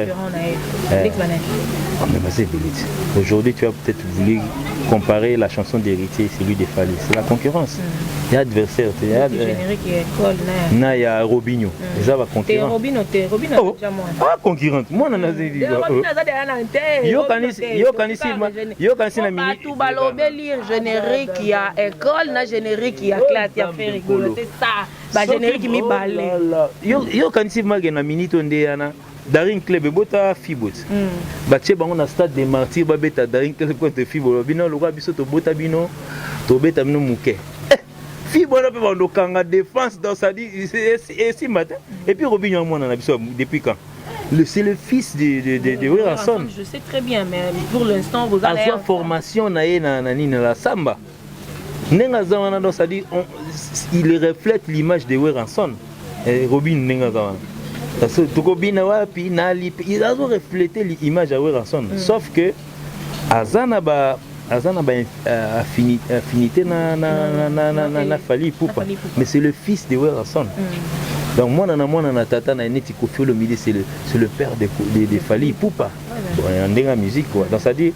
Aujourd'hui, tu as peut-être voulu comparer la chanson d'Héritier et celui de Fally. C'est la concurrence. Il y a adversaire. Il y a il y a Robinho. Ça va concurrent. Robinho déjà moi. Ah concurrente. Moi on a dit. Yo kanisi na mini. Tout balobe lire générique il y a école na générique il y a classe il y a fait rigolo. C'est ça. Ba générique mi balé. Yo kanisi mage na mini tonde yana. Daring club bota fibot. Bache bango na stade des martyrs ba beta daring club contre fibot. Bino lokwa biso to bota bino to beta bino muke. Fibre on peut vendre kanga défense dans ça dit c'est matin et puis Robinho moi on a depuis quand c'est le fils de Weranson. Je sais très bien mais pour l'instant vous avez une formation na la samba nenga zawana dans ça dit il reflète l'image de Weranson et Robinho nenga zawana parce que tukobina wapi na il a reflété l'image de Weranson sauf que azana ba affinité na Fally Ipupa mais c'est le fils de Weranson. Donc moi na tata na neti Koffi Olomide c'est le père de Fally Ipupa en denga musique quoi. Donc ça dit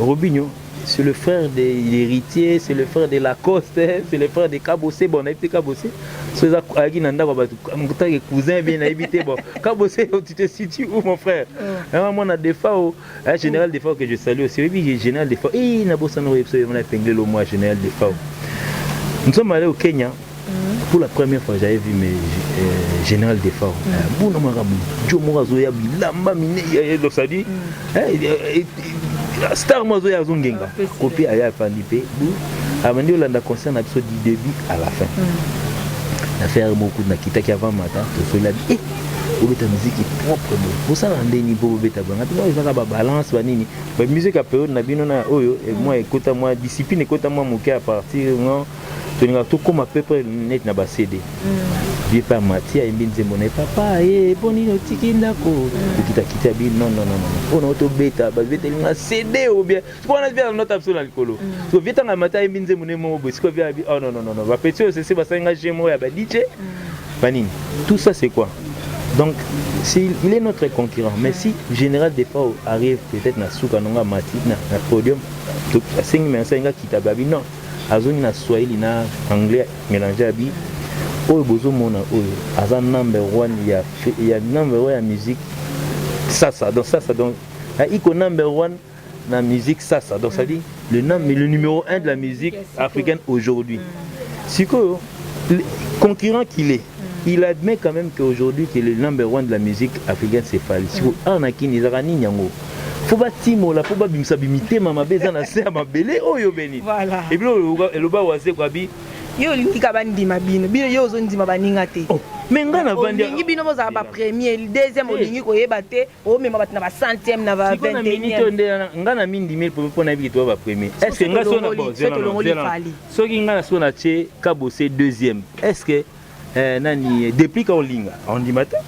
Robinho c'est le frère de l'héritier, c'est le frère de Lacoste, c'est le frère de Kabossé. Bon, on a été Kabossé. C'est ça qui n'a pas de cousin bien habité. Bon, Kabossé, tu te situes où mon frère? Moi, on a des fois, un général des fois que je salue aussi. Oui, général des fois. Et il a beau s'en on a épinglé le mois général des fois. Nous sommes allés au Kenya. Pour la première fois, j'avais vu mes général des fois. Bon, on m'a dit, Joe Morazoya, Bilamba, Miné, donc ça dit. Star Mazo ya Zungenga copie aya Fandipe amandi olanda concert na biso du début à la fin na faire beaucoup na kitaki avant matin to cela dit obeta musique propre bo ça ndeni bo obeta banga to ezaka ba balance ba nini ba musique à période na bino na oyo et moi écoute moi discipline écoute moi moké à partir non toninga to comme à peu près net na ba CD bien pas Mathia et mbinze mon papa boni no tikinda ko kita bi non on auto beta ba beta na CD ou bien tu on a bien notre absolu alcoolo so vieta na Mathia et mbinze mon mo bo siko via bi oh non ba petit c'est ba singa jemo ya ba DJ banini tout ça c'est quoi. Donc, il est notre concurrent. Mais si Général Defao arrive peut-être na souka nonga mati na podium, donc à 5 mensenga kita babi non. Azoni na Swahili na anglais mélangé abi. Oyo bozo mona oyo aza number 1 il y a number 1 ya musique ça donc iko number 1 na musique ça donc ça dit le numéro 1 de la musique africaine aujourd'hui. Siko le concurrent qu'il est. Il admet quand même qu'aujourd'hui que le number 1 de la musique africaine c'est Fally. Si vous en a qui n'y a ni nyango. Faut pas timo la, faut pas bimsabimité mama beza na se ma belé oyo beni. Voilà. Et puis le bas wase kwa bi. Yo lingi kabandi mabino. Bino yo zo ndima baninga te. Mais ngana bandi. Lingi bino boza ba premier, deuxième olingi ko yebate, o mema bat na ba centième na ba 21e. Ngana mindi mil pour na bi to ba premier. Est-ce que ngaso na bon soki ngana so na che kabose deuxième. Est-ce que nani depuis quand linga on dit matin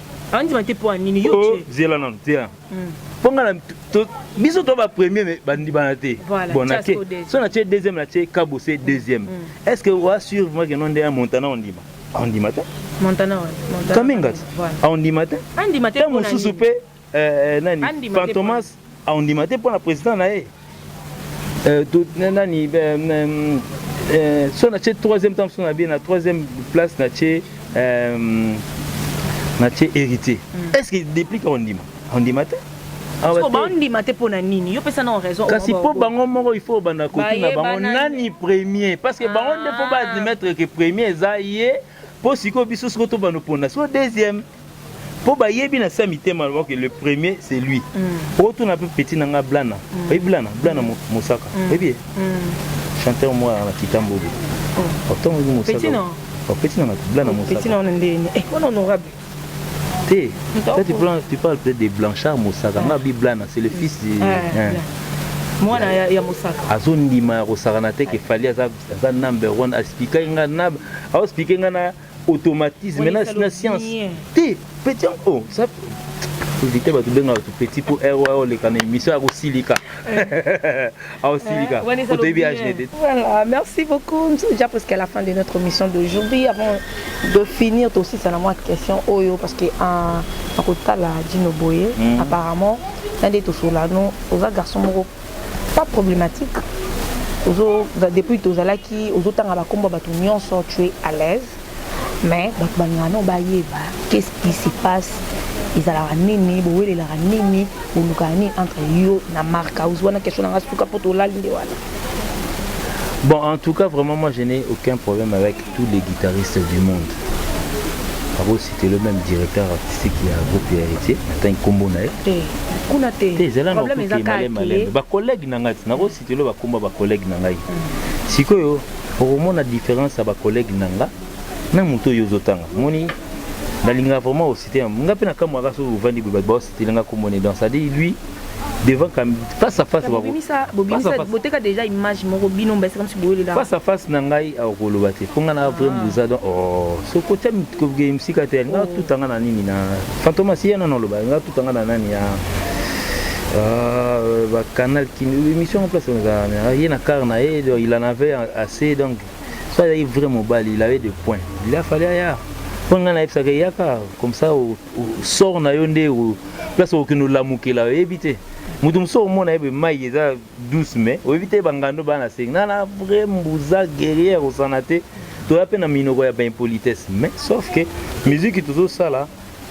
pour nini yo zela non tiens ponga biso to ba premier mais bandi banate bon na ke so na che deuxième na che kabose deuxième est-ce que wa sur moi que non de Montana on dit matin Montana Kaminga on dit matin pour souper nani Fantomas on dit matin pour la président na tout nani so na che troisième temps so na bien na troisième place na che hérité. Est-ce que depuis qu'on dit matin on dit matin pour nani yo pesa na raison kasi po bango moko il faut bana côté na bango nani premier parce que bango ne faut pas admettre que premier za yé po siko biso siko to bano pona so deuxième po ba yebi na samité malwa que le premier c'est lui po to na petit nanga blana blana Mosaka bien chanteur moi na Kitambo autant Mosaka petit non petit non blana Mosaka petit non ndeni on honorable tu parles peut-être de Blanchard Mosaka ngabi blana c'est le fils de moi ya Mosaka azondi ma rosaranate que fallait aza number 1 expliquer ngana a expliquer ngana automatisme na science ti petit oh ça éviter ba tubenga tout petit pour RO les canaux émission à Silika voilà merci beaucoup nous sommes déjà presque à la fin de notre émission d'aujourd'hui avant de finir aussi c'est la moindre question oyo parce que en côté la Dino Boye apparemment l'un des tous là non aux garçons pas problématique depuis tous là qui aux autres à la combat batu nyonso tu es à l'aise mais qu'est-ce qui se passe ils allaient nini bowe la nini bolukani entre yo na marka uzwana question na suka poto la linde wana. Bon en tout cas vraiment moi je n'ai aucun problème avec tous les guitaristes du monde. Paro c'était le même directeur artistique qui a groupe héritier atteint combo na kuna te problème ezaka ba collègue nanga nako c'était le ba komba ba collègue nanga sikoyo vraiment la différence à ba collègue nanga na muto yozotanga moni nalinga vraiment aussi nga pe na kamwa kaso vandi ba boss tilinga komone dans ça dit lui devant face à face boteka déjà image moko bino mbese comme si boyeli là face à face na ngai a koloba te ponga na vraiment buzado oh so côté ko game sikatel nga tutanga na nini na Fantomas yana no loba nga tutanga na nani ya ba canal qui émission en place on a yena carna et il en avait assez donc ça il vraiment bal il avait des points il a fallu ya ponga na epsa yaka comme ça au sort na yonde ou place au que nous la mukela éviter mutum so mona ebe mai eza douce mais éviter bangando bana singna na vraiment buza guerrière au sanate to ya pena minoko ya ba impolitesse mais sauf que musique tout ça là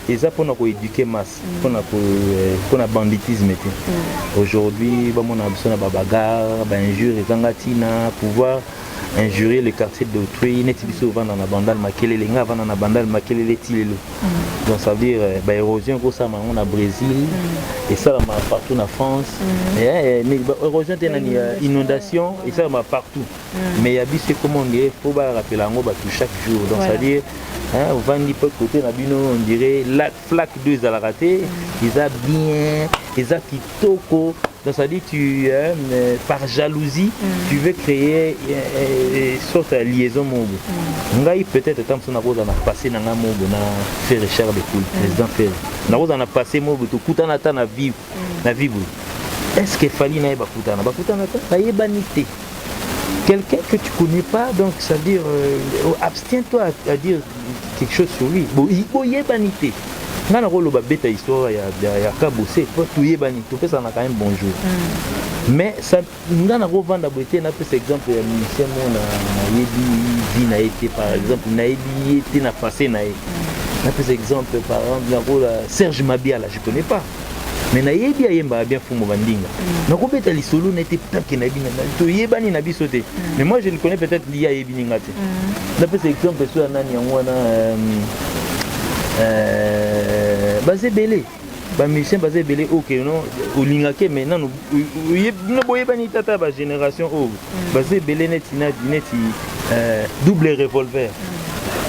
eza pona ko éduquer masse pona banditisme aujourd'hui ba mona biso na bagarre ba injure ezanga tina pouvoir injurier le quartier d'autrui neti biso vanda na bandal makelele nga vanda na bandal makelele tilelo donc ça veut dire ba érosion ko ça mango na Brésil et ça ma partout na France mais érosion tena ni inondation et ça ma partout mais ya biso comment on dirait faut ba rappeler ngo ba tout chaque jour donc ça veut dire hein vandi peu côté na bino on dirait la flaque 2 à la raté ils a bien ils a kitoko. Donc ça dit tu par jalousie tu veux créer une sorte de liaison mobo. Ngai peut-être tant que na roza na passé na mobo na faire Richard de Poule président faire. Na roza na passé mobo to kutana ta na vivre na vivre. Est-ce que fallait na ba kutana ta yebanité. Quelqu'un que tu connais pas donc ça veut dire abstiens-toi à dire quelque chose sur lui. Bon yebanité. Ngana rolo ba beta histoire ya kabose pour tuer bani to pesa na quand même bonjour mais ça ngana ro vanda boité na pesa exemple ya musicien na yebi vi na été par exemple na yebi été na passé na pesa exemple par exemple na ro Serge Mabiala je connais pas mais na yebi ayemba bien fumo bandinga na ko beta li solo na été plaque na binga to yebani na biso te mais moi je ne connais peut-être liya yebi ngate na pesa exemple sur nani ngwana basé belé ba musicien basé belé OK non olingake maintenant no boyebani tata ba génération o basé belé neti double revolver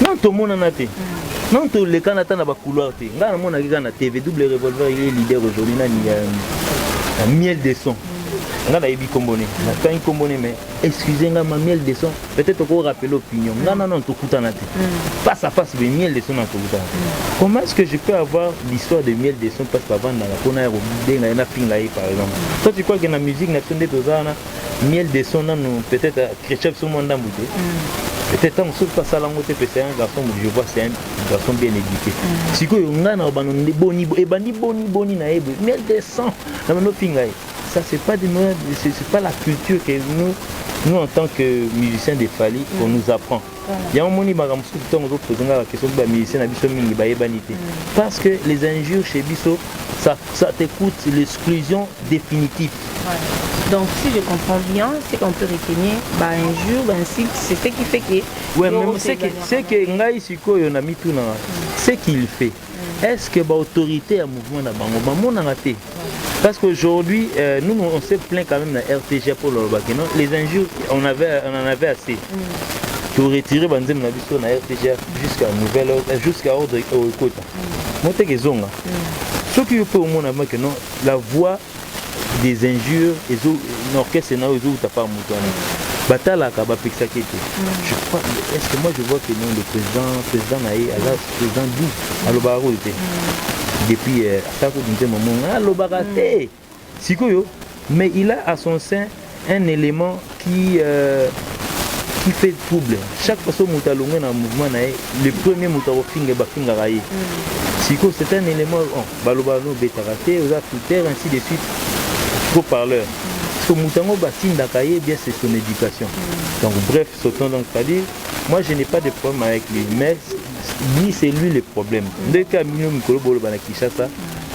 non to mona naté non to le kanata na ba couloir té ngana mona kika na TV double revolver il est leader aujourd'hui nani miel de son ngana yebi kombone na kan kombone mais excusez-moi ma miel de son peut-être qu'on rappelle l'opinion non to kutana té face à face be miel de son na to kutana. Comment est-ce que je peux avoir l'histoire de miel de son parce qu'avant na kona ro denga na pinga par exemple. Toi tu crois que la musique na sonde tozana miel de son non peut-être Christophe sur mon ndambuté. Peut-être on sauf pas ça langote que c'est un garçon je vois c'est un garçon bien éduqué. Si ko ngana bano boni e bandi boni na ebe miel de son na no pinga. Ça c'est pas pas la culture que nous en tant que musiciens de Fally qu'on nous apprend. Il y a un moment où question de musicien parce que les injures chez Bisso ça t'écoute l'exclusion définitive. Donc si je comprends bien, c'est qu'on peut retenir injure, insulte, c'est ce qui fait que ouais, même c'est que ngai siko yo na mituna ce qu'il fait. Est-ce que l'autorité a mouvement na bango na raté? Parce qu'aujourd'hui, nous on s'est plaint quand même dans RTG pour le bac, non? Les injures, on en avait assez. Pour retirer Banzem Nabiso na RTG jusqu'à nouvelle ordre, jusqu'à ordre au quota. Monter que zonga. Ce qui peut au monde que non, la voix des injures et l'orchestre na ozo ta pas mutana. Batala ka ba pixa kete. Je crois est-ce que moi je vois que non le président naï ala président du alobaro était. Depuis Atako d'un moment alobaraté. Sikoyo, mais il a à son sein un élément qui fait trouble. Chaque fois que Moutalongé dans le mouvement, le premier Moutaro Finga Bafinga Raye. Siko, c'est un élément, Balobano, Betaraté, aux affaires, ainsi de suite, trop parleur. Parce que Moutango Batin Dakaye, bien c'est son éducation. Donc, bref, sautant donc, c'est-à-dire, moi je n'ai pas de problème avec lui, mais lui c'est lui le problème. Dès qu'il y a un Mikolo Bolobana Kishasa,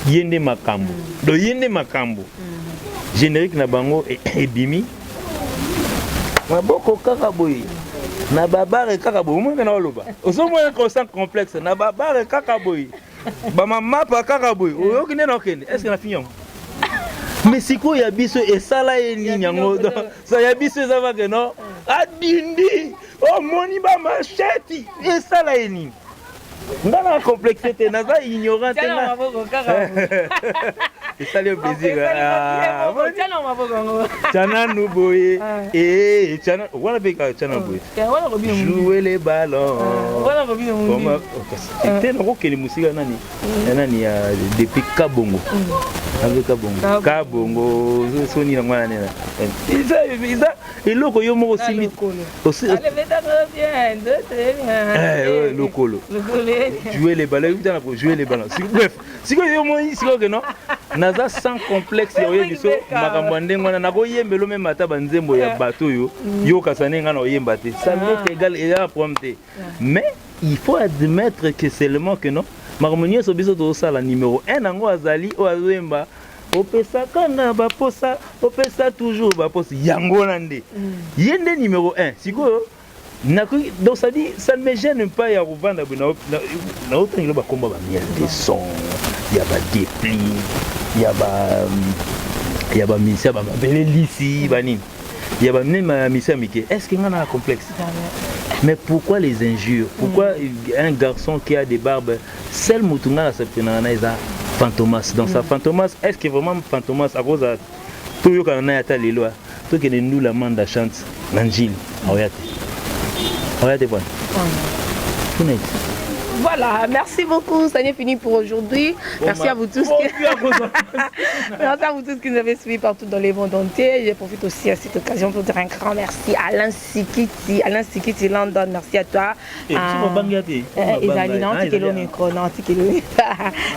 Yende Makambo. Donc, Yende Makambo. Générique Nabango et Bimi. Maboko kakaboy na babare kakaboy mo ngena oloba oso mo constant complexe na babare kakaboy ba mama pa kakaboy oyo kine na okende est-ce que na finyo mais siko ya biso esala eni nyango so ya biso za va que non adindi o moni ba machete esala eni ngana complexité na za ignorante na maboko kakaboy. C'est le plaisir. Tchana nous boye. Et Tchana, voilà bien Tchana boye. Jouer les ballons. Voilà bien. C'était le rock et les musiques nani depuis Kabongo. Avec Kabongo. Kabongo, Sony na mwana nena. Isa eloko yo mo aussi. Aussi. Allez bien, deux le colo. Jouer les ballons, jouer les ballons. Bref, si yo mo ici que non. Naza sans complexe ya biso makambo ndengwana na koyembelo même ata banzembo ya bato yo yo kasane ngana oyemba te ça m'est égal et à prompter mais il faut admettre que seulement que non makambo nyeso biso to sala numéro 1 nango azali o azemba opesa kanga baposa opesa toujours baposa yango nande yende numéro 1 sikoyo donc ça dit ça ne me gêne pas ya kovanda na otangelo bakomba ba miel de son ya ba dépli ya ba misia ba bele lisi banini ya ba même misia mike est-ce que ngana complexe mais pourquoi les injures pourquoi un garçon qui a des barbes seul mutunga la sepena eza Fantomas dans sa Fantomas est-ce que vraiment Fantomas à cause de tout yo kana ya ta lelo to que nous la manda chante l'angile Oyate bon. Voilà, merci beaucoup, ça n'est fini pour aujourd'hui. Merci à vous tous. Merci à vous tous qui nous avez suivis partout dans les mondes entiers. Je profite aussi à cette occasion pour dire un grand merci à Alain Sikiti London, merci à toi.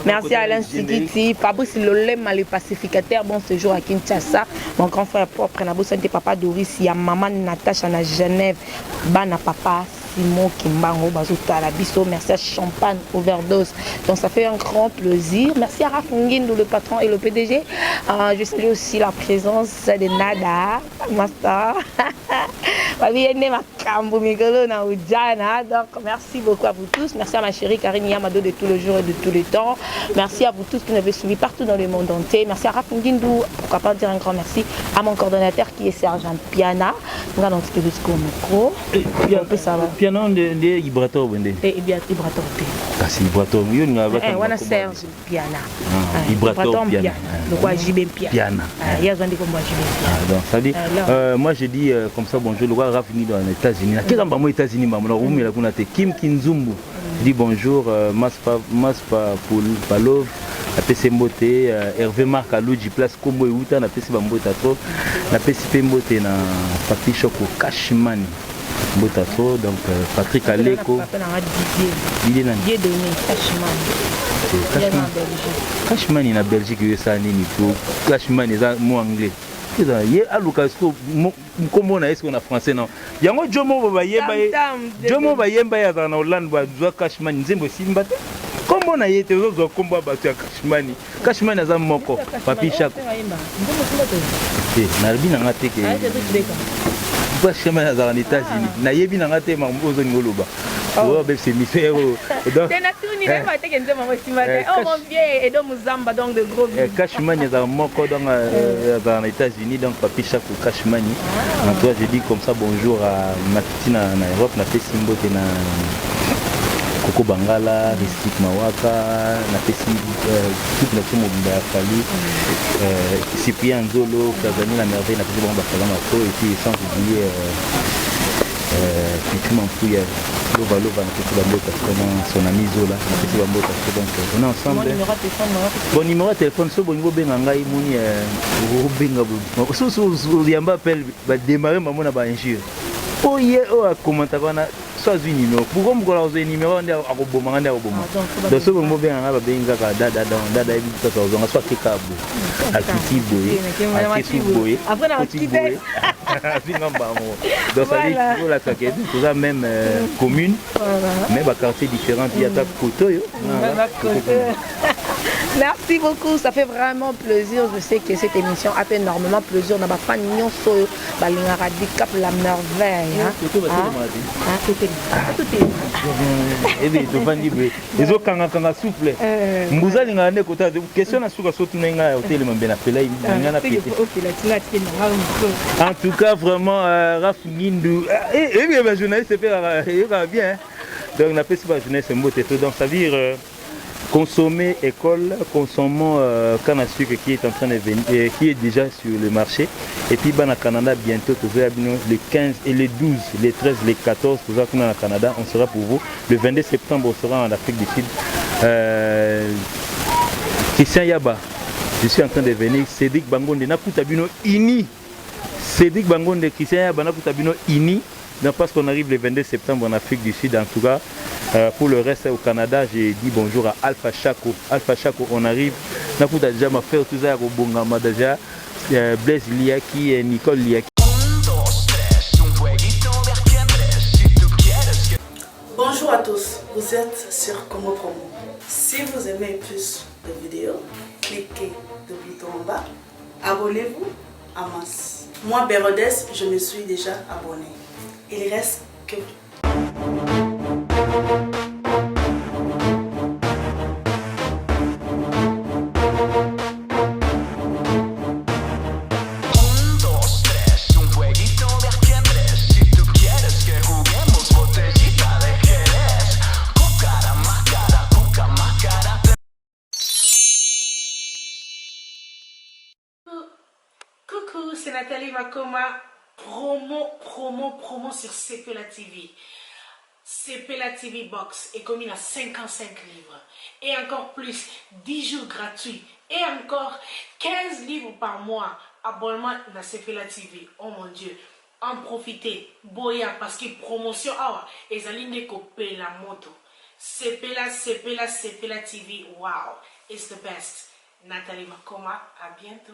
Merci à Alain Sikiti, Fabrice Lolema, le pacificateur, bon séjour à Kinshasa. Mon grand frère propre, Nabo Santé Papa Doris, il y a maman Natacha à Genève, Bana Papa. Simon Kimbango Bazouta la Bisso, merci à Champagne Overdose. Donc ça fait un grand plaisir. Merci à Rafungindo, le patron et le PDG. Je salue aussi la présence de Nada, Master. Donc merci beaucoup à vous tous. Merci à ma chérie Karine Yamado de tous les jours et de tous les temps. Merci à vous tous qui nous avez suivis partout dans le monde entier. Merci à Rafungindo, pourquoi pas dire un grand merci à mon coordonnateur qui est Sergent Piana. Nous allons se jusqu'au micro. Piano de vibrato bende. Vibrato. Kasi vibrato yo nga ba. Wana Serge Piana. Vibrato piano. Donc quoi JB piano. Il y a besoin de comme JB. Donc ça dit moi je dis comme ça bonjour le roi Rafini dans les États-Unis. Kila mbamo États-Unis mbamo rumi la kuna te Kim Kinzumbu. Dit bonjour Maspa Palov na PC Mbote Hervé Marc Alouji place Kombo Euta na PC Bambota trop na PC Mbote na Papi Choko Cashman Botato, donc Patrick Aleko. Il est Cashman in Belgique, Cashman est un mot anglais. Il y a Lucas, comment on a est-ce qu'on a français non? Il y a un Jomo Bayemba dans Hollande, Cashman, Zembo Simbate. Comment on a été au combat battu à Cashmani? Cashman est un moko, Papi Chak. Narbi n'a pas été. Pas chemin dans les États-Unis. Nayebi n'a pas été mambo zongoloba. Oh, ben c'est misère. Donc. Oh mon vieux, et donc Muzamba donc de gros. Cashman est un moko dans les États-Unis donc Papi Chak ou Cashmani. Donc toi je dis comme ça bonjour à Matina en Europe, na fait Simbo na Koko Bangala, Ristik Mawaka, na pesi toute la team Mobimba Fali, Cyprien Zolo, Kazani la merveille, na pesi Bamba Kalama et puis sans oublier Pitu Mampouya, Lova na pesi Bambota, son ami Zola, na pesi Bambota, donc on est ensemble. Bon numéro de téléphone, so bon niveau Bengangai, Mouni, Benga, so Yamba appelle, va démarrer maman na ba injure. Oh yeah, oh commentaire soit un numéro. Pourquoi vous avez un numéro on est à Roboma, on est à Roboma. Donc ce que vous avez un benga dada évite ça on soit kekabo. À Kiti boy, à Kiti boy. Après on Kiti boy. Donc ça dit pour la caquette, tout ça même commune, mais bah quartier différent, il y a ta photo yo. Merci beaucoup, ça fait vraiment plaisir. Je sais que cette émission a fait énormément plaisir. On n'a pas de so balinga radicap la merveille. Et bien, tu vas dire, les autres kanga souple. Mbuza linga ne kota question na suka sotu nenga hotel mbena pela linga na pété. En tout cas vraiment Raf Ngindu et bien journaliste fait bien. Donc la peste pas jeunesse mbote donc ça veut dire consommer école, consommons canne à sucre qui est en train de venir, qui est déjà sur le marché. Et puis au Canada bientôt, le 15 et le 12, le 13, le 14, pour ça qu'on est au Canada, on sera pour vous. Le 22 septembre, on sera en Afrique du Sud. Christian Yaba, je suis en train de venir. Cédric Bangonde, Nakutabino Ini. Cédric Bangonde, Christian Yaba, Nakutabino Ini. Donc parce qu'on arrive le 22 septembre en Afrique du Sud, en tout cas, pour le reste au Canada, j'ai dit bonjour à Alpha Chaco. Alpha Chaco, on arrive. Nakuta déjà m'a fait tout ça au Bongama déjà. Blaise Liaki et Nicole Liaki. Bonjour à tous, vous êtes sur Congo Promo. Si vous aimez aimez plus de vidéos, cliquez le bouton en bas. Abonnez-vous à masse. Moi, Bérodès, je me suis déjà abonné. Il reste que... Coucou, c'est Nathalie Makoma. Promo sur CPLA TV. CPLA TV Box est commis à 55 livres. Et encore plus, 10 jours gratuits. Et encore 15 livres par mois. Abonnement à CPLA TV. Oh mon Dieu. En profitez. Boya, parce que promotion, et Zaline coupé la moto. CPLA TV. Wow. It's the best. Nathalie Makoma. À bientôt.